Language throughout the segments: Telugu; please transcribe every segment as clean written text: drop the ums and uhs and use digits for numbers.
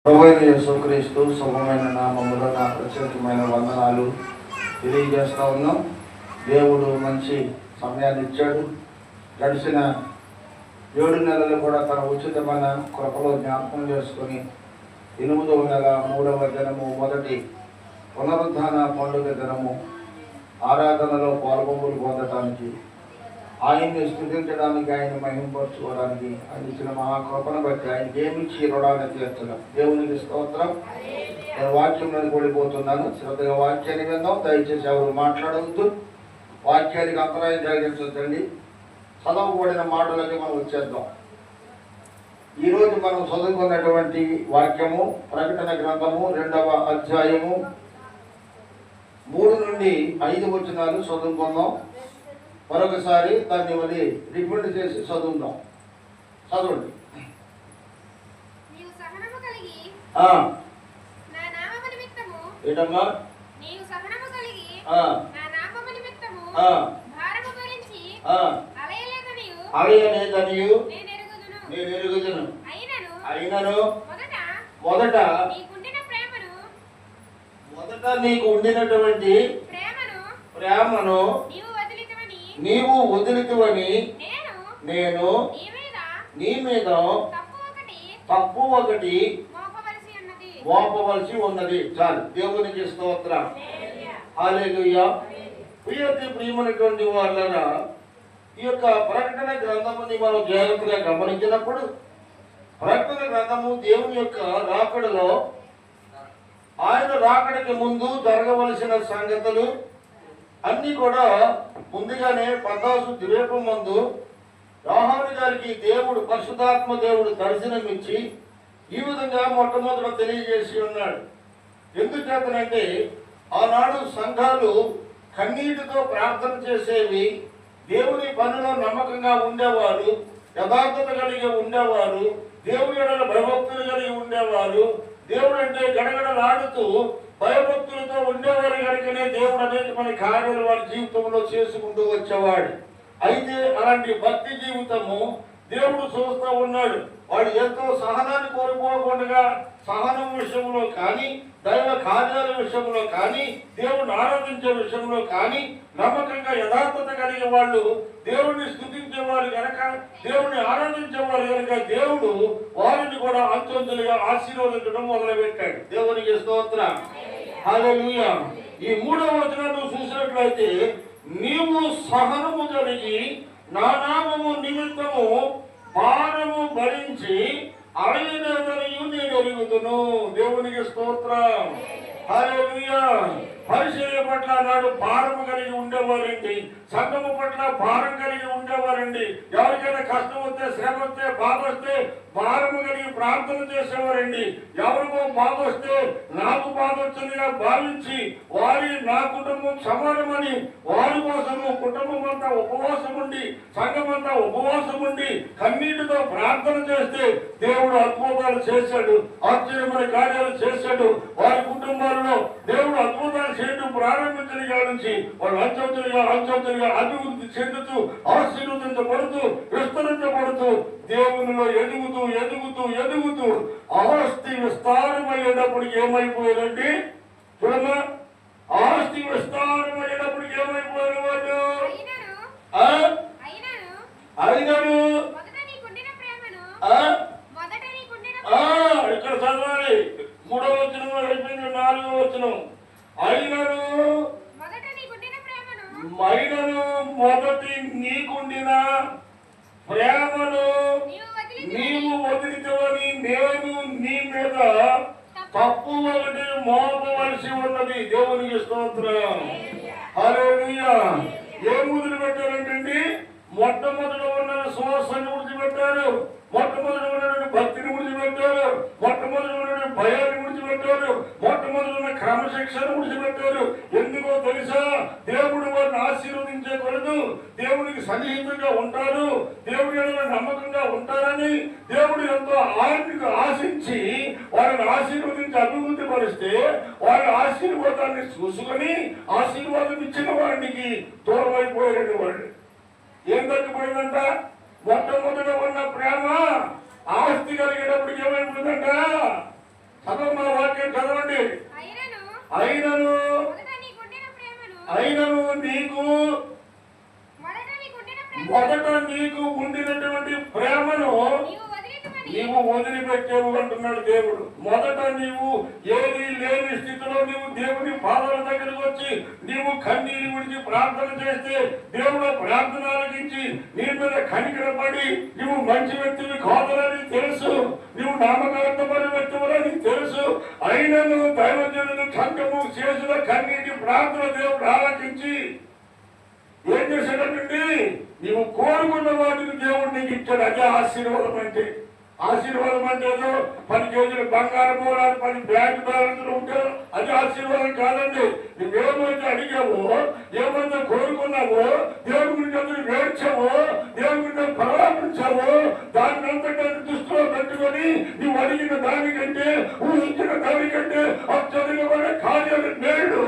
ప్రభువైన యేసుక్రీస్తు శుభమైన నామములో నా ప్రత్యేకమైన వందనాలు తెలియజేస్తూ ఉన్నాం. దేవుడు మంచి సమయాన్ని ఇచ్చాడు. గడిచిన 7 నెలలు కూడా తన ఉచితమైన కృపలో జ్ఞాపకం చేసుకొని 8వ నెల 3వ దినము మొదటి పునరుద్ధాన పండుగ దినము ఆరాధనలో పొందటానికి, ఆయన్ని స్థుతించడానికి, ఆయన మహింపరచుకోవడానికి ఆయన ఇచ్చిన మహాకృపను బట్టి ఆయనకి ఏమిచ్చి రుణాన్ని తీర్చడం. దేవునికి స్తోత్రం. నేను వాక్యంలోకి వెళ్ళిపోతున్నాను. శ్రద్ధగా వాక్యాన్ని విందాం. దయచేసి ఎవరు మాట్లాడవద్దు. వాక్యానికి అంతరాయం కలిగించండి. చదవబడిన మాటలకి మనం వచ్చేద్దాం. ఈరోజు మనం చదువుకున్నటువంటి వాక్యము ప్రకటన గ్రంథము 2వ అధ్యాయము 3 నుండి 5 వచనాలు చదువుకుందాం. మరొకసారి దాన్ని మళ్ళీ రిపీట్ చేసి చదువుదాం. చదవండి. ఏంటమ్మా? అలయలేదనియు నేను ఎరుగుదును. అయినను మొదట నీకు ఉండినటువంటి ప్రేమను నీవు వదిలితివని నేను నీ మీద తప్పు ఒకటి మోపవలసి ఉన్నది. చాలు. దేవునికి స్తోత్రం. హల్లెలూయా. ప్రియమైనటువంటి వాళ్ళరా, ఈ యొక్క ప్రకటన గ్రంథముని మనం జాగ్రత్తగా గమనించినప్పుడు, ప్రకటన గ్రంథము దేవుని యొక్క రాకడలో, ఆయన రాకడికి ముందు జరగవలసిన సంగతులు అన్నీ కూడా ముందుగానే పద్దాసు ద్వీపం ముందు యోహాను గారికి దేవుడు, పరిశుద్ధాత్మ దేవుడు దర్శనమిచ్చి ఈ విధంగా మొట్టమొదట తెలియజేసి ఉన్నాడు. ఎందుచేతనంటే ఆనాడు సంఘాలు కన్నీటితో ప్రార్థన చేసేవి, దేవుని పనిలో నమ్మకంగా ఉండేవారు, యథార్థత కలిగి ఉండేవారు, దేవుని ఎడల భయభక్తులు కలిగి ఉండేవారు, దేవుడు అంటే గడగడలాడుతూ భయభక్తులతో ఉండేవారు కనుకనే దేవుడు అనేకమైన కార్యాలు వారి జీవితంలో చేసుకుంటూ వచ్చేవాడు. అయితే అలాంటి భక్తి జీవితము దేవుడు చూస్తూ ఉన్నాడు. వాడు ఎంతో సహనాన్ని కోల్పోకుండా సహనం విషయంలో కానీ, దైవ కార్యాల విషయంలో కానీ, దేవుడిని ఆరాధించే విషయంలో కానీ నమ్మకంగా యథార్థత కలిగే వాళ్ళు, దేవుడిని స్తుతించేవారు కనుక, దేవుడిని ఆరాధించేవారు కనుక దేవుడు వారిని కూడా అంచెంచెలుగా ఆశీర్వదించడం మొదలుపెట్టాడు. దేవునికి స్తోత్రం. హల్లెలూయా. ఈ 3వ వచనాన్ని చూసినట్లయితే, నీవు సహనము కలిగి నా నామము నిమిత్తము భారము భరించి అలయలేదనియు నేను ఎరుగుదును. దేవునికి స్తోత్రం. హల్లెలూయా. పరిచర్య పట్ల నాడు భారము కలిగి ఉండేవారండి. సంఘము పట్ల భారం కలిగి ఉండేవారండి. ఎవరికైనా కష్టం వస్తే, శ్రమ వస్తే, బాధ వస్తే భారము కలిగి ప్రార్థన చేసేవారండి. ఎవరికో బాధ వస్తే నాకు బాధ వచ్చిందిగా భావించి నా కుటుంబం సమానమని వారి కోసము కుటుంబం అంతా ఉపవాసం ఉండి, సంఘం అంతా ఉపవాసం ఉండి కన్నీటితో ప్రార్థన చేస్తే దేవుడు అద్భుతాలు చేశాడు, ఆశ్చర్యమైన కార్యాలు చేశాడు. వారి కుటుంబాలలో దేవుడు అద్భుతాలు చేయడం ప్రారంభించిన కాడ నుంచి వాళ్ళు అంచెంచెలుగా అభివృద్ధి చెందుతూ, ఆశీర్వదించబడుతూ, విస్తరించబడుతూ, దేవునిలో ఎదుగుతూ ఆస్తి విస్తారమయ్యేటప్పటికి ఏమైపోయారండి? చూడమ్మా, ఆస్తి విస్తారమయ్యేటప్పటికి ఏమైపోయిన వాళ్ళు? అయినను ఇక్కడ చదవాలి. 3వ వచనం అయిపోయింది. 4వ వచనం. అయినను మొదటి నీకుండిన ప్రేమను నీవు వదిలితవని నేను నీ మీద తప్పు ఒకటి మోపవలసి ఉన్నది. దేవునికి స్తోత్రం. హల్లెలూయా. ఏం వదిలిపెట్టారంటండి? మొట్టమొదట ఉన్న శ్వాసను విడిచిపెట్టారు, మొట్టమొదటి ఉన్నటువంటి భక్తిని విడిచిపెట్టారు, మొట్టమొదటి ఉన్నటువంటి భయాన్ని విడిచిపెట్టారు, మొట్టమొదటి ఉన్న క్రమశిక్షణ విడిచిపెట్టారు. ఎందుకో తెలుసా? దేవుడు వారిని ఆశీర్వదించే కొరకు, దేవుడికి సన్నిహితంగా ఉంటారు, దేవుడి నమ్మకంగా ఉంటారని దేవుడు ఎంతో ఆశించి వారిని ఆశీర్వదించి అభివృద్ధి పరిస్తే వారి ఆశీర్వాదాన్ని చూసుకొని ఆశీర్వాదం ఇచ్చిన వారికి దూరం అయిపోయాడు. వాడు ఏం తగ్గిపోయిందంట? మొట్టమొదట ఉన్న ప్రేమ ఆస్తి కలిగేటప్పటికి ఏమైపోతుందంట? చదవమా వాక్యం చదవండి. అయినను నీకు మొదట నీకు ఉండినటువంటి ప్రేమను నీవు వదిలిపెట్టావు అంటున్నాడు దేవుడు. మొదట నీవు ఏది లేని స్థితిలో నీవు దేవుని పాదాల దగ్గరకు వచ్చి నీవు కన్నీరు విడిచి ప్రార్థన చేస్తే దేవుడు ప్రార్థన ఆలకించి నీ మీద కనికరపడి నువ్వు మంచి వ్యక్తిని కాదని తెలుసు, నువ్వు నామకార్థమైన వ్యక్తులని తెలుసు. అయినను దైవజనులు కంఠము చేసిన కన్నీటి ప్రార్థన దేవుడు ఆలకించి ఏం చేశాడండి? నీవు కోరుకున్న వాటిని దేవుడు నీకు ఇచ్చాడు. అదే ఆశీర్వాదం అంటే. ఆశీర్వాదం అంటే ఏదో 10 కేజీలు బంగారం మూలాలు 10 బ్యాంక్ బ్యాలెన్స్లు ఉంటే అది ఆశీర్వాదం కాదండి. నువ్వేమైతే అడిగావో, ఏమైతే కోరుకున్నావో, దేవుడి గురించి అందరూ వేడ్చావో, దేవుడి గురించి ప్రలాపించావో, దాన్ని అంతటా దృష్టిలో పెట్టుకొని నువ్వు అడిగిన దానికంటే ఊహించిన దానికంటే అత్యధికమైన కార్యాలు నేడు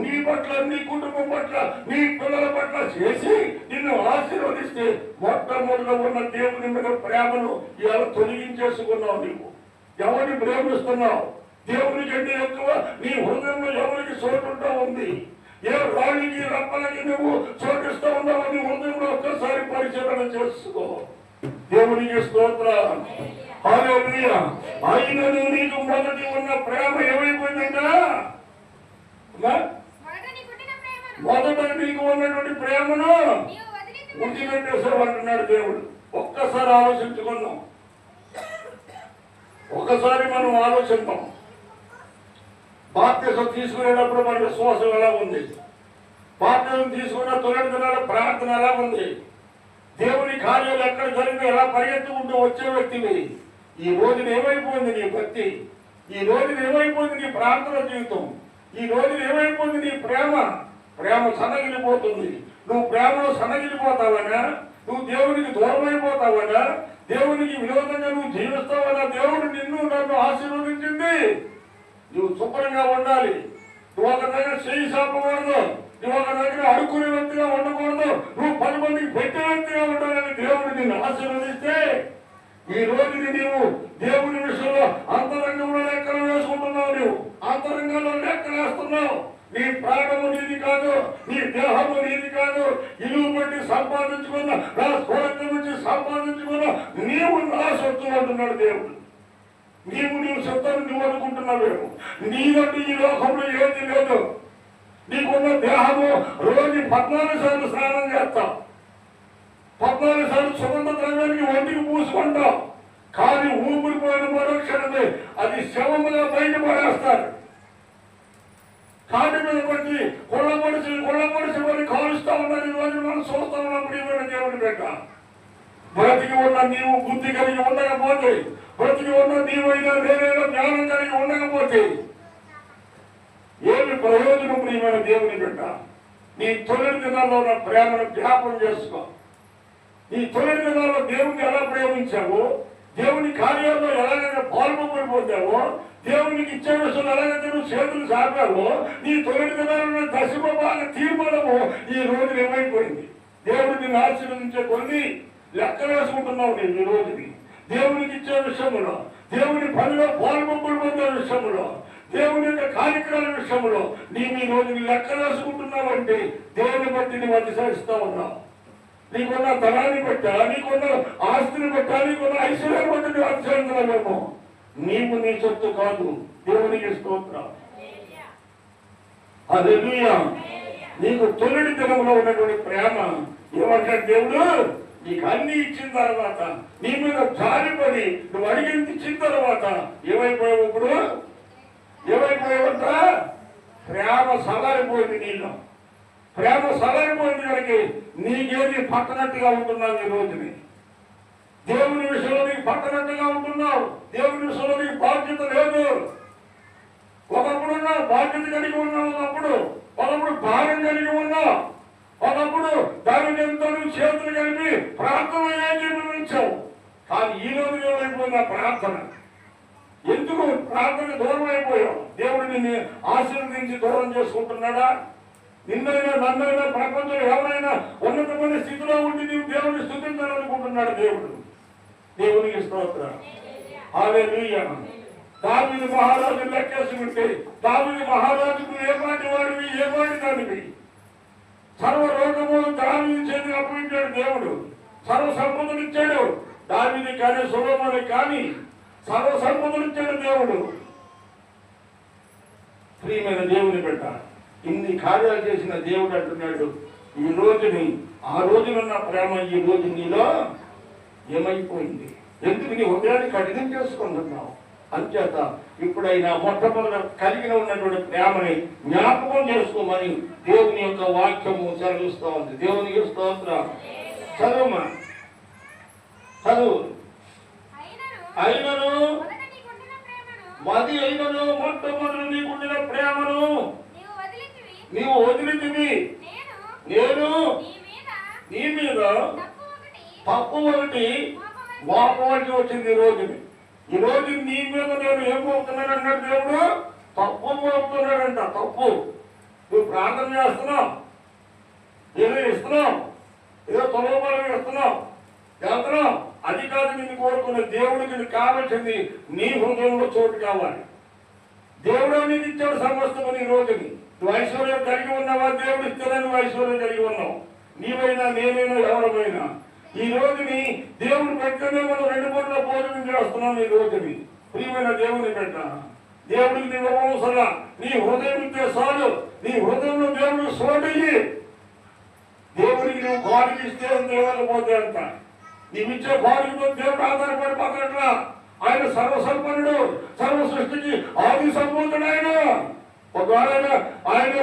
నీ పట్ల, నీ కుటుంబం పట్ల, నీ పిల్లల పట్ల చేసి నిన్ను ఆశీర్వదిస్తే మొట్టమొదటిలో ఉన్న దేవుని మీద ప్రేమను ఇలా తొలగించేసుకున్నావు. నీవు ఎవరిని ప్రేమిస్తున్నావు? దేవుని కంటే ఎక్కువ నీ హృదయంలో ఎవరికి చోటుంటా ఉంది? ఏ రాళ్ళకి రప్పలకి నువ్వు చోటిస్తూ ఉన్నావు? నీ హృదయంలో ఒక్కసారి పరిశీలన చేసుకో. దేవునికి స్తోత్రం. హల్లెలూయా. అయినను నీకు మొదటి ఉన్న ప్రేమ ఏమైపోయిందంట? మొదట నీకు ఉన్నటువంటి ప్రేమను వదిలిపెట్టేసావు అంటున్నాడు దేవుడు. ఒక్కసారి ఆలోచించుకుందాం. ఒకసారి మనం ఆలోచిద్దాం. బాప్తిసం తీసుకునేటప్పుడు మన విశ్వాసం ఎలా ఉంది? బాప్తిసం తీసుకున్న తొలి దినాల ప్రార్థన ఎలా ఉంది? దేవుని కార్యాలు ఎక్కడ జరిగితే ఎలా పరిగెత్తుకుంటూ వచ్చే వ్యక్తివి. ఈ రోజున ఏమైపోయింది నీ భక్తి? ఈ రోజున ఏమైపోయింది నీ ప్రార్థన జీవితం? ఈ రోజున ఏమైపోయింది నీ ప్రేమ? ప్రేమ సన్నగిలిపోతుంది. నువ్వు ప్రేమలో సన్నగిలిపోతావనా? నువ్వు దేవునికి దూరం అయిపోతావనా? దేవునికి విరోధంగా నువ్వు జీవిస్తావనా? దేవుడు నిన్ను నన్ను ఆశీర్వదించింది. నువ్వు శుభ్రంగా ఉండాలి. నువ్వు ఒక దగ్గర చేయి సాపకూడదు. నువ్వు ఒక దగ్గర అడుక్కునే వ్యక్తిగా ఉండకూడదు. నువ్వు 10 మందికి పెట్టే వ్యక్తిగా ఉండాలని దేవుడు నిన్ను ఆశీర్వదిస్తే ఈ రోజుని నీవు దేవుని విషయంలో అంతరంగంలో లెక్కలు వేసుకుంటున్నావు. నువ్వు అంతరంగంలో లెక్కలు వేస్తున్నావు. నీ ప్రాణము నీది కాదు, నీ దేహము నీది కాదు. ఇల్లు పెట్టి సంపాదించుకున్న, నా స్వరంగం నుంచి సంపాదించుకున్న నీవు నా సొత్తు అంటున్నాడు దేవుడు. నీవు సొత్తను నువ్వు అనుకుంటున్నావేమో. నీదంటూ ఈ లోకంలో ఏది లేదు. నీకున్న దేహము రోజు 14 సార్లు స్నానం చేస్తావు, 14 సార్లు సుగంధ ద్రవ్యానికి ఒంటికి పూసుకుంటావు. కానీ ఊపిరిపోయిన మరోక్షణమే అది శవముగా బయట పడేస్తారు. కాటి మీద పడి కొళ్ళపడిచి మరి కాలుస్తూ ఉన్నది. రోజు మనం చూస్తూ ఉన్నప్పుడు ఏమైనా దేవుని పెట్ట బ్రతికి ఉన్న నీవు బుద్ధి కలిగి ఉండకపోతే, బ్రతికి ఉన్న నీవైనా నేనైనా జ్ఞానం కలిగి ఉండకపోతే ఏమి ప్రయోజనం? ప్రియమైన దేవుని బిడ్డ, నీ తొలి దినాల్లో ఉన్న ప్రేమను జ్ఞాపం చేసుకో. నీ తొలి దినాల్లో దేవుని ఎలా ప్రేమించావో, దేవుని కార్యాల్లో ఎలాగైనా పాల్పడిపోతావో, దేవునికి ఇచ్చే విషయంలో ఎలాగైతే నువ్వు చేతులు సాగావో, నీ తొలి దినాల్లో దశమ భాగ తీర్మానము ఈ రోజు ఏమైపోయింది? దేవుడు నిన్ను ఆశీర్వదించే కొన్ని లెక్కలు వేసుకుంటున్నావు. నేను ఈ రోజుని దేవునికి ఇచ్చే విషయంలో, దేవుని పనిలో పాల్పడిపోతే విషయంలో, దేవుని యొక్క కార్యక్రమాల విషయంలో నీవు ఈ రోజు లెక్కలు వేసుకుంటున్నావు. అంటే దేవుని బట్టి నువ్వు అతిశయిస్తా ఉన్నావు. నీకున్న ధనాన్ని బట్టా, నీకున్న ఆస్తిని బట్టా, నీకున్న ఐశ్వర్యాన్ని బట్టి నువ్వు అతిశయించలేమో. నీవు నీ సొత్తు కాదు. దేవునికి స్తోత్రం. హల్లెలూయా. నీకు తొలి దినంలో ఉన్నటువంటి ప్రేమ ఏమంటాడు దేవుడు? నీకు అన్ని ఇచ్చిన తర్వాత, నీ మీద జారిపడి నువ్వు అడిగింది ఇచ్చిన తర్వాత ఏమైపోయావు? ఇప్పుడు ఏమైపోయావంట? ప్రేమ సలారిపోయింది. నీళ్ళు ప్రేమ సలారిపోయింది కనుక నీకేది పట్టనట్టుగా ఉంటున్నావు. ఈ రోజుని దేవుని విషయంలో నీకు పట్టనట్టుగా ఉంటున్నావు. దేవుని విషయంలో నీకు బాధ్యత లేదు. ఒకప్పుడు బాధ్యత కలిగి ఉన్నావు, ఒకప్పుడు భారం కలిగి ఉన్నావు, ఒకప్పుడు దాని ఎంతో చేతులు కలిపి ప్రార్థన ఏకీభవించావు. కానీ ఈ రోజు ఏమైపోయింది ఆ ప్రార్థన? ఎందుకు ప్రార్థన దూరం అయిపోయావు? దేవుడు నిన్ను ఆశీర్వదించి దూరం చేసుకుంటున్నాడా? నిన్నైనా నన్నైనా ప్రపంచంలో ఎవరైనా ఉన్నతమైన స్థితిలో ఉండి నీవు దేవుడిని స్తుతించాలనుకుంటున్నాడు దేవుడు. దేవునికి స్తోత్రం. హల్లెలూయా. దావీదు మహారాజు లెక్కేసుకుంటే దావీదు మహారాజుకు ఏమాటి వాడివి ఏమాటి దానివి. సర్వలోకము దావీదు చేతికి అప్పగించాడు దేవుడు. సర్వ సంపదలు ఇచ్చాడు దావీదు కానీ సొలొమోను కానీ సర్వ సంపదలు ఇచ్చాడు దేవుడు. ప్రియమైన దేవుని బిడ్డ, ఇన్ని కార్యాలు చేసిన దేవుడు అంటున్నాడు, ఈ రోజుని ఆ రోజునున్న ప్రేమ ఈ రోజు నీలో ఏమైపోయింది? ఎందుకు నీ హృదయాన్ని కఠినం చేసుకుంటున్నావు? అంచేత ఇప్పుడైనా మొట్టమొదట కలిగిన ఉన్నటువంటి ప్రేమని జ్ఞాపకం చేసుకోమని దేవుని యొక్క వాక్యము సెలవిస్తూ ఉంది. దేవునికి స్తోత్రం. చదువుమా, చదువు. అయినను మొట్టమొదటి నీకుండిన ప్రేమను నీవు వదిలితివి. నేను నీ మీద తప్పు ఒకటి మోపవలసి వచ్చింది. ఈ రోజు నీ మీద నేను ఏం మోపుతున్నాను అన్నాడు దేవుడు. తప్పు మోపుతున్నాడంట. తప్పు. నువ్వు ప్రార్థన చేస్తున్నావు, ఏదో ఇస్తున్నావు, ఏదో తొలగబలం ఇస్తున్నావు, చేస్తున్నావు. అది కాదు నిన్ను కోరుకున్న దేవుడికి నీకు కావాల్సింది నీ హృదయంలో చోటు కావాలి. దేవుడు నీకు ఇచ్చాడు సమస్తమని. ఈ రోజుని నువ్వు ఐశ్వర్యం కలిగి ఉన్నావా? దేవుడు ఇస్తేనే నువ్వు ఐశ్వర్యం కలిగి ఉన్నావు. నీవైనా నేనైనా ఎవరమైనా ఈ రోజుని దేవుడు పెట్టనే మనం 2 పూటల భోజనం చేస్తున్నాం. ఈ రోజుని ప్రియమైన దేవుని పెట్ట దేవుడికి నీ అవసరం. నీ హృదయం ఇస్తే చాలు. నీ హృదయంలో దేవుడు సోటయ్యి దేవుడికి నువ్వు బాడికి ఇస్తే దేవకపోతే అంట. నీవిచ్చే బాడితో దేవుడు ఆధారపడి పక్కట్లా. ఆయన సర్వసంపన్నుడు, సర్వ సృష్టికి ఆది సంపూర్ణుడు. ఒకవేళ ఆయన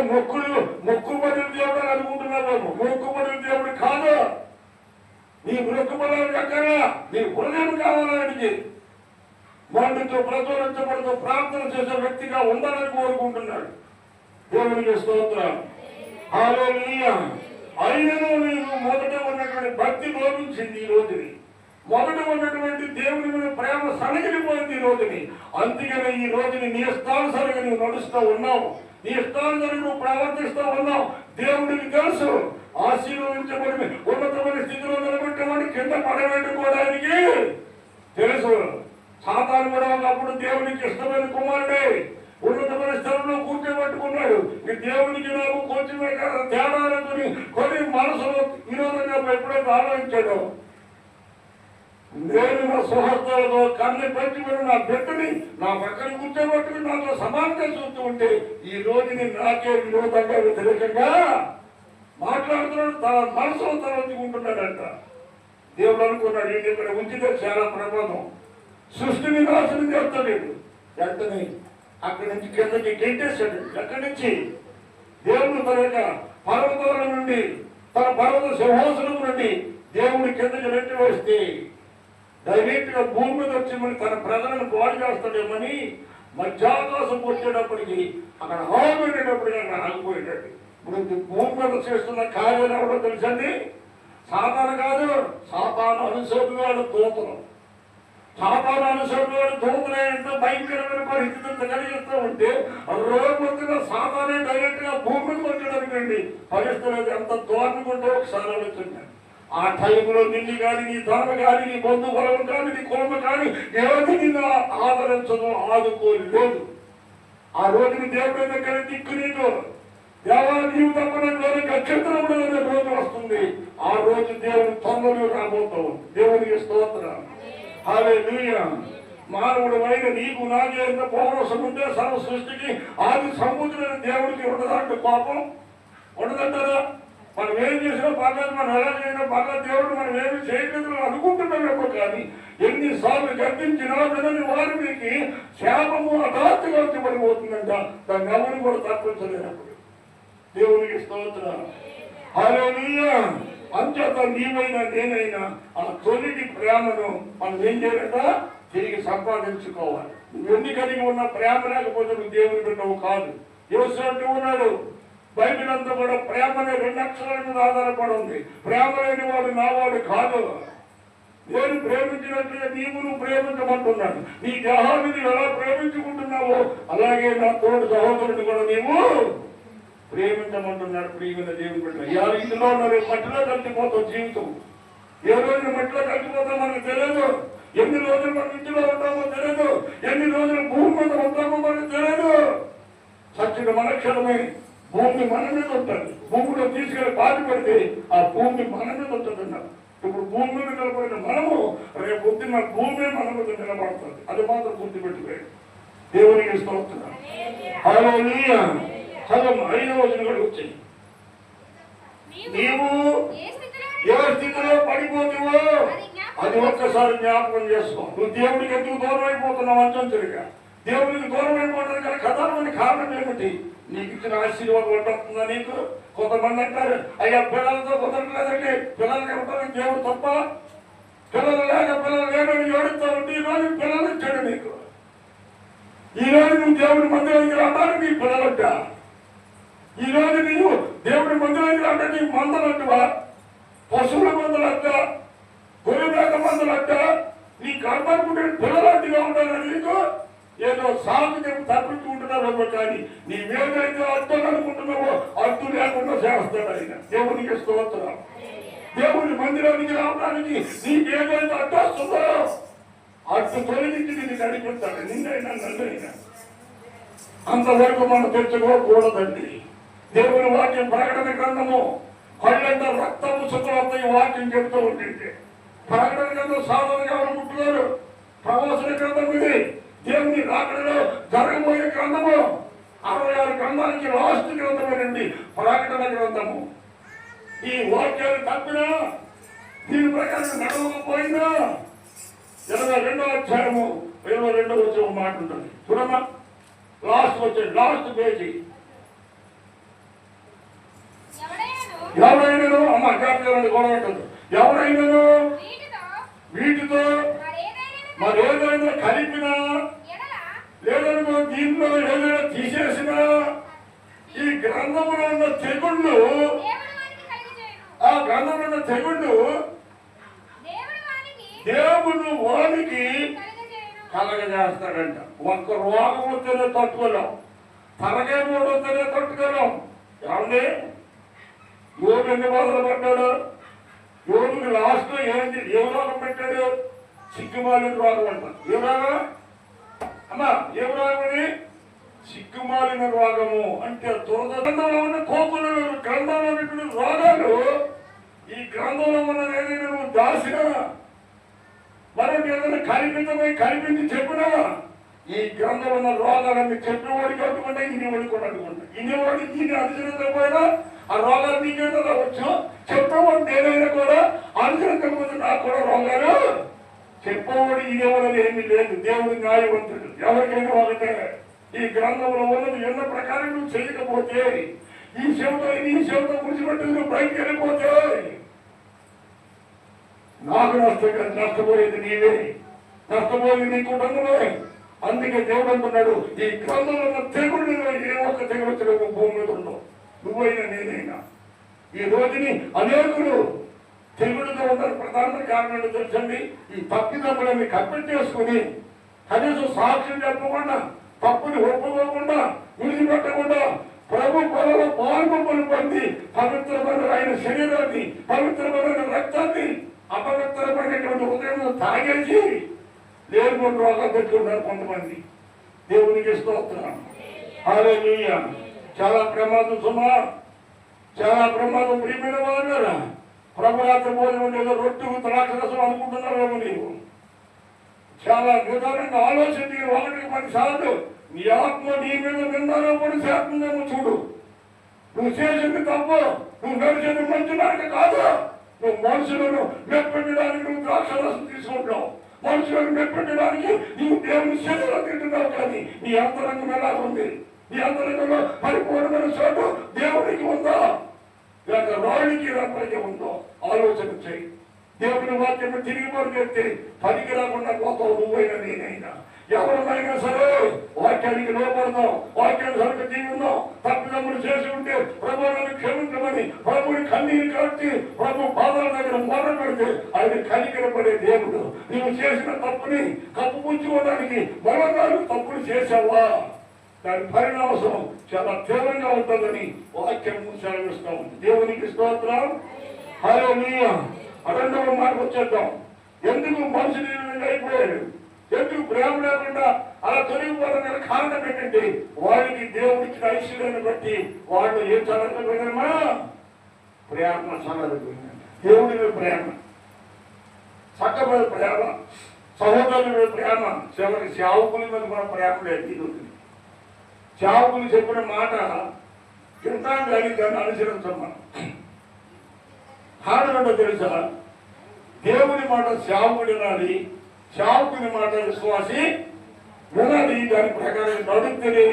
మొక్కుబడి దేవుడు అని అనుకుంటున్నావు. మొక్కుబడి దేవుడు కాదు. నీ మొక్కుబడి ఎక్కడ నీ హృదయం కావాలని వాటితో ప్రచోదించబడుతూ ప్రార్థన చేసే వ్యక్తిగా ఉండాలని కోరుకుంటున్నాడు. దేవునికి స్తోత్రం. హల్లెలూయా. అయినను నీవు మొదట ఉన్నటువంటి భక్తి లోపించింది. ఈ రోజుని మొదట ఉన్నటువంటి దేవుని మీద ప్రేమ సనగిలిపోయింది. ఈ రోజుని అందుకనే ఈ రోజుని నీ ఇష్టానుసరిగా నువ్వు నడుస్తూ ఉన్నావు. నీ ఇష్టానుసరిగా నువ్వు ప్రవర్తిస్తూ ఉన్నావు. దేవుడికి తెలుసు ఆశీర్వదించబడి ఉన్నతమైన స్థితిలో నిలబెట్టమని కింద పడబెట్టుకోవడానికి తెలుసు. సాతాను కూడా ఒకప్పుడు దేవునికి ఇష్టమైన కుమారుడే ఉన్నతమైన స్థలంలో కూర్చోబెట్టుకున్నాడు. ఈ దేవునికి నాకు కొంచెం తేడాలని కొన్ని మనసులో విరోధంగా ఎప్పుడైతే ఆలోచించాడు. నేను నా సుహృత్తులతో కన్ను పెంచి నా బిడ్డని నా పక్కన కూర్చోబెట్టుకుని నాతో సమానంగా చూస్తూ ఉంటే ఈ రోజుని నాకే విరోధంగా వ్యతిరేకంగా మాట్లాడుతున్నాడు. తన మనసులో తలెత్తుకుంటున్నాడంట. దేవుడు అనుకున్నాడు ఈయన ఇక్కడ ఉంచితే చాలా ప్రమాదం, సృష్టిని నాశనం చేస్తాడు. వెంటనే అక్కడి నుంచి కిందకి గెంటేశాడు. ఎక్కడి నుంచి? దేవుడు తన యొక్క పర్వతాల నుండి, తన పర్వత సింహాసనం నుండి దేవుడి కిందకి నెట్టి వేస్తే డైరెక్ట్ గా భూమి మీద వచ్చి మరి తన ప్రజలను బాగు చేస్తాడేమని మధ్యాకాశం వచ్చేటప్పటికి అక్కడ ఆగిపోయేటప్పటికి అక్కడ ఆగిపోయేటట్టు. ఇప్పుడు భూమి మీద చేస్తున్న కార్యాలు ఎవడో తెలుసండి? సాతాను కాదు, సాతాను అనుసరుడు దూతలు. సాతాను అనుసరుడు దూతలే ఎంతో భయంకరమైన పరిస్థితులు కలిగిస్తూ ఉంటే రోజుగా సాతానే డైరెక్ట్ గా భూమి మీద వచ్చేటప్పటికండి పరిస్థితులు ఎంత దూరంగా ఉంటే ఒకసారి ఆలోచించండి. ఆ టైంలో నిన్ను కానీ నీ ధర్మ కానీ నీ బంధు బలం కానీ నీ కుటుంబం కానీ ఏది నిన్ను ఆదరించదు, ఆదుకోలేదు. ఆ రోజుని దేవుడి దగ్గర దిక్కు నీకు దేవా నీవు తప్పని నక్షత్రముడు అనే రోజు వస్తుంది. ఆ రోజు దేవుని తొందరగా రాబోతావు. దేవునికి స్తోత్రం. హల్లెలూయా. మానవుడు అయిన నీకు నాకే ఎంత పౌరసం ఉంటే సర్వ సృష్టికి ఆది సముద్రమైన దేవుడికి ఉండదంటే కోపం ఉండదంటారా? మనం ఏం చేసినా పర్లేదు, మనం ఎలా చేసినా పర్లేదు, దేవుడు మనం ఏమి చేయలేదు అనుకుంటున్నామేమో. కానీ ఎన్నిసార్లు గర్తించినా వినని వారికి శాపము హఠాత్తుగా వచ్చి పడిపోతుందంట. దాన్ని ఎవరు కూడా తప్పించలేనప్పుడు. దేవునికి స్తోత్రం. హల్లెలూయా. అంచేత నీవైనా నేనైనా ఆ తొలిటి ప్రేమను మనం ఏం చేయాలంట? తిరిగి సంపాదించుకోవాలి. నువ్వు ఎన్ని కలిగి ఉన్న ప్రేమ లేకపోతే నువ్వు దేవుని బిడ్డవు కాదు. యేసు ఉన్నాడు. బైబిల్ అంతా కూడా ప్రేమ అనే 2 అక్షరాల మీద ఆధారపడి ఉంది. ప్రేమ లేని వాడు నావాడు కాదు. నేను ప్రేమించినట్లుగా నీవు ప్రేమించమంటున్నాడు. నీ దేహాన్ని ఎలా ప్రేమించుకుంటున్నావో అలాగే నా తోడు సహోదరుని కూడా నీవు ప్రేమించమంటున్నాడు. ప్రియమైన దేవుని బిడ్డ, ఎవరు ఇందులో ఉన్నారు? మట్టిలో కలిసిపోతావు జీవితం. ఏ రోజు మట్టిలో కలిసిపోతాం మనకు తెలియదు. ఎన్ని రోజులు మనం ఇంటిలో ఉంటామో తెలియదు, ఎన్ని రోజులు భూమి మీద ఉంటామో మనకు తెలియదు. చచ్చిన మనక్షణమే భూమి మన మీద ఉంటుంది. భూమిలో తీసుకెళ్ళి పాతి పడితే ఆ భూమి మన మీద ఉంటుంది అన్నారు. ఇప్పుడు భూమి మీద నిలబడిన మనము రేపు పొద్దున్న భూమి మన మీద నిలబడుతుంది. అది మాత్రం గుర్తుపెట్టుకోండి. దేవునికి స్తోత్రం. హల్లెలూయా. చదువు 5వ వచనం కూడా వచ్చాయి. నీవు ఏ స్థితిలో పడిపోతావో అది ఒక్కసారి జ్ఞాపకం చేసుకో. నువ్వు దేవుడికి ఎందుకు దూరం అయిపోతున్నావు అంచంచులుగా? దేవుడికి దూరం అయిపోవడానికి గల కథమైన కారణం ఏమిటి? నీకు ఇచ్చిన ఆశీర్వాదం ఉంటుందా? నీకు కొంతమంది అంటారు, అయ్యా పిల్లలతో కుదరట్లేదండి, పిల్లలకి ఇవ్వడానికి దేవుడు తప్ప, పిల్లలు లేక పిల్లలు లేదని ఏడుస్తూ ఉంటే ఈరోజు పిల్లలు ఇచ్చాడు నీకు. ఈరోజు నువ్వు దేవుడి మందిరానికి రావడానికి నీ పిల్లలంట. ఈరోజు నీవు దేవుడి మందిరానికి రావడానికి నీకు మందలంటవా? పశువుల మందులంట, గొర్రె మందులంట, నీ కర్మకుంటే పిల్లలంటిగా ఉండాలని నీకు ఏదో సాగు చెప్పి తప్పించుకుంటున్నావు. కానీ నీ మేమైతే అర్థం అనుకుంటున్నావో అర్థం లేకుండా చేస్తాడు ఆయన. దేవునికి స్తోత్రం. దేవుని మందిరానికి రావడానికి నీకేదైతే అడ్డొస్తుందో అడ్డు తొలగించి నిన్ను నడిపిస్తాడు. నిన్నైనా నన్నైనా అంతవరకు మనం తెచ్చుకోకూడదండి. దేవుని వాక్యం ప్రకటన గ్రంథము 12 రక్తము శుభ్రత ఈ వాక్యం చెప్తూ ఉంటుంటే ప్రకటన గ్రంథం సాధారణంగా ఎవరు ముట్టుకోరు. ప్రవచన గ్రంథం ఇది. దేవుని రాకడలో జరగబోయే గ్రంథము 66 గ్రంథానికి లాస్ట్ గ్రంథమేనండి ప్రకటన గ్రంథము. ఈ వాక్యాన్ని తప్పినా దీని ప్రకారం నడవకపోయినా 22వ అధ్యాయము 22వ వచ్చే మాట ఉంటుంది చూడమ్మా. Last page. ఎవరైనాను అమ్మ జాగ్రత్త గొడవ ఉంటుంది. ఎవరైనాను వీటితో మరేదైనా కలిపినా లేదనుకో దీంట్లో ఏదైనా తీసేసినా ఈ గ్రంథంలో ఉన్న తెగుళ్ళు, ఆ గ్రంథంలో ఉన్న తెగుళ్ళు దేవుడు వానికి కలగజేస్తాడంట. ఒక్క రోగం వస్తేనే తట్టుకోలేం, తలకాయ మూడు వస్తేనే తట్టుకోలేం. ఏమండి యోగు ఎన్ని బాధలు పడ్డాడు? యోగుకి లాస్ట్ లో ఏంటి ఏ రోగం పెట్టాడు? సిగ్గుమాలిన రోగం అంట. ఏ రోగం అమ్మా? ఏ రోగమని? సిగ్గుమాలిన రోగము అంటే దురదంలో ఉన్న కోపులు గ్రంథంలో పెట్టిన రోగాలు. ఈ గ్రంథంలో ఉన్నది ఏదైనా నువ్వు దాసినా మరొకటి ఏదైనా కల్పించి చెప్పినా ఈ గ్రంథంలో ఉన్న రోగాలన్నీ చెప్పినవాడికి అడ్డుకుంటా, ఇనివాడికి కూడా అడ్డుకుంటా. ఇనివాడికి ఈయన అనుసరించకపోయినా ఆ రోగాలు నీకేదో రావచ్చు. చెప్పేవాడు నేనైనా కూడా అనుసరించకపోతే నాకు కూడా రోగాలు. చెప్పేవాడు ఇదేవాడని ఏమీ లేదు. దేవుడు న్యాయవంతుడు. ఎవరికైనా ఒకటే. ఈ గ్రంథంలో ఉన్నది ఎన్న ప్రకారం నువ్వు చేయకపోతే, ఈ చెవితో గురిచిపెట్టి నువ్వు బయటకు వెళ్ళిపోతే నాకు నష్టపోయేది నీవే, నష్టపోయేది నీ కుటుంబమే. అందుకే దేవుడు అంటున్నాడు, ఈ గ్రంథంలో ఉన్న తెగుళ్ళు ఏ ఒక్క తెగులు వచ్చలేదు భూమి మీద ఉండవు. నువ్వైనా నేనైనా ఈ రోజుని అనేకులు తెగులుతో ఉన్న ప్రధాన కారణాలు తెలుసండి. ఈ తప్పిదమ్ములని కప్పెట్టేసుకుని కనీసం సాక్ష్యం చెప్పకుండా, తప్పుని ఒప్పుకోకుండా, విడిచిపెట్టకుండా ప్రభు పొలలో పాల్గొమ్మలు పొంది పవిత్రమైన ఆయన శరీరాన్ని, పవిత్రమైన రక్తాన్ని అపవిత్రమైనటువంటి హృదయం తాగేసి లేని రోగాలు పెట్టుకుంటారు కొంతమంది. దేవునికి స్తోత్రం. హల్లెలూయా. చాలా ప్రమాదం సుమా, చాలా ప్రమాదం. ప్రియమైన వారు ప్రభురాత్రి భోజనం ఏదో రొట్టెకు ద్రాక్షరసం అనుకుంటున్నారేమో. నీవు చాలా నిదానంగా ఆలోచించి 1-10 సార్లు నీ ఆత్మ నీ మీద నిందారోపణ చేస్తుందేమో చూడు. నువ్వు చేసింది తప్పు, నువ్వు నడిచేది మంచి నాయక కాదు. నువ్వు మనుషులను మెప్పెట్టడానికి నువ్వు ద్రాక్షరసం తీసుకుంటావు, మనుషులను మెప్పెట్టడానికి నీవు దేవుని శరీరం తింటున్నావు. కానీ నీ అంతరంగం ఎలా ఉంది? నీ అంతరంగంలో పరిపూర్ణమైన చోటు దేవునికి ఉందా లేక రాయుడికి రప్పటికి ఉందో ఆలోచన చేయి. దేవుని వాక్యం తిరిగి పడితే పనికి రాకుండా పోతావు నువ్వైనా నేనైనా. ఎవరినైనా సరే వాక్యానికి లోపడదాం, వాక్యాన్ని సరిగ్గా జీవిద్దాం. తప్పిదమ్ములు చేసి ఉంటే ప్రభువులను క్షమించమని ప్రభుని కన్నీరు కట్టి ప్రభు పాదాల దగ్గర మొదలు పెడితే ఆయన కనికరపడే దేవుడు. నువ్వు చేసిన తప్పుని కప్పుపుచ్చుకోవడానికి మరోనాడు తప్పులు చేసావా దాని పరిణామం చాలా తీవ్రంగా ఉంటుందని వాక్యం సెలవిస్తూ ఉంది. దేవునికి స్తోత్రం. హల్లెలూయా. 2వ మాట వచ్చేద్దాం. ఎందుకు మనుషులు అయిపోయాడు? ఎందుకు ప్రేమ లేకుండా అలా తొలగిపోవడానికి కారణం ఏంటంటే వారికి దేవుడికి ఐశ్వర్యాన్ని బట్టి వాళ్ళు ఏం చదవకపోయినమ్మా ప్రేమ చదవకపోయిందంట. దేవుడి మీద ప్రేమ, చక్క మీద ప్రేమ, సహోదరుల మీద ప్రేమ, చివరికి సేవకుల మీద కూడా ప్రేమ లేదు. ఈరోజు సేవకులు చెప్పిన మాట వింటా కానీ దాన్ని అనుసరించమ్మా. కారణం తెలుసా? దేవుని మాట సేవకుడు వినాలి, సేవకుని మాట విశ్వాసి వినాలి. దాని ప్రకారం నడుపుతుంది,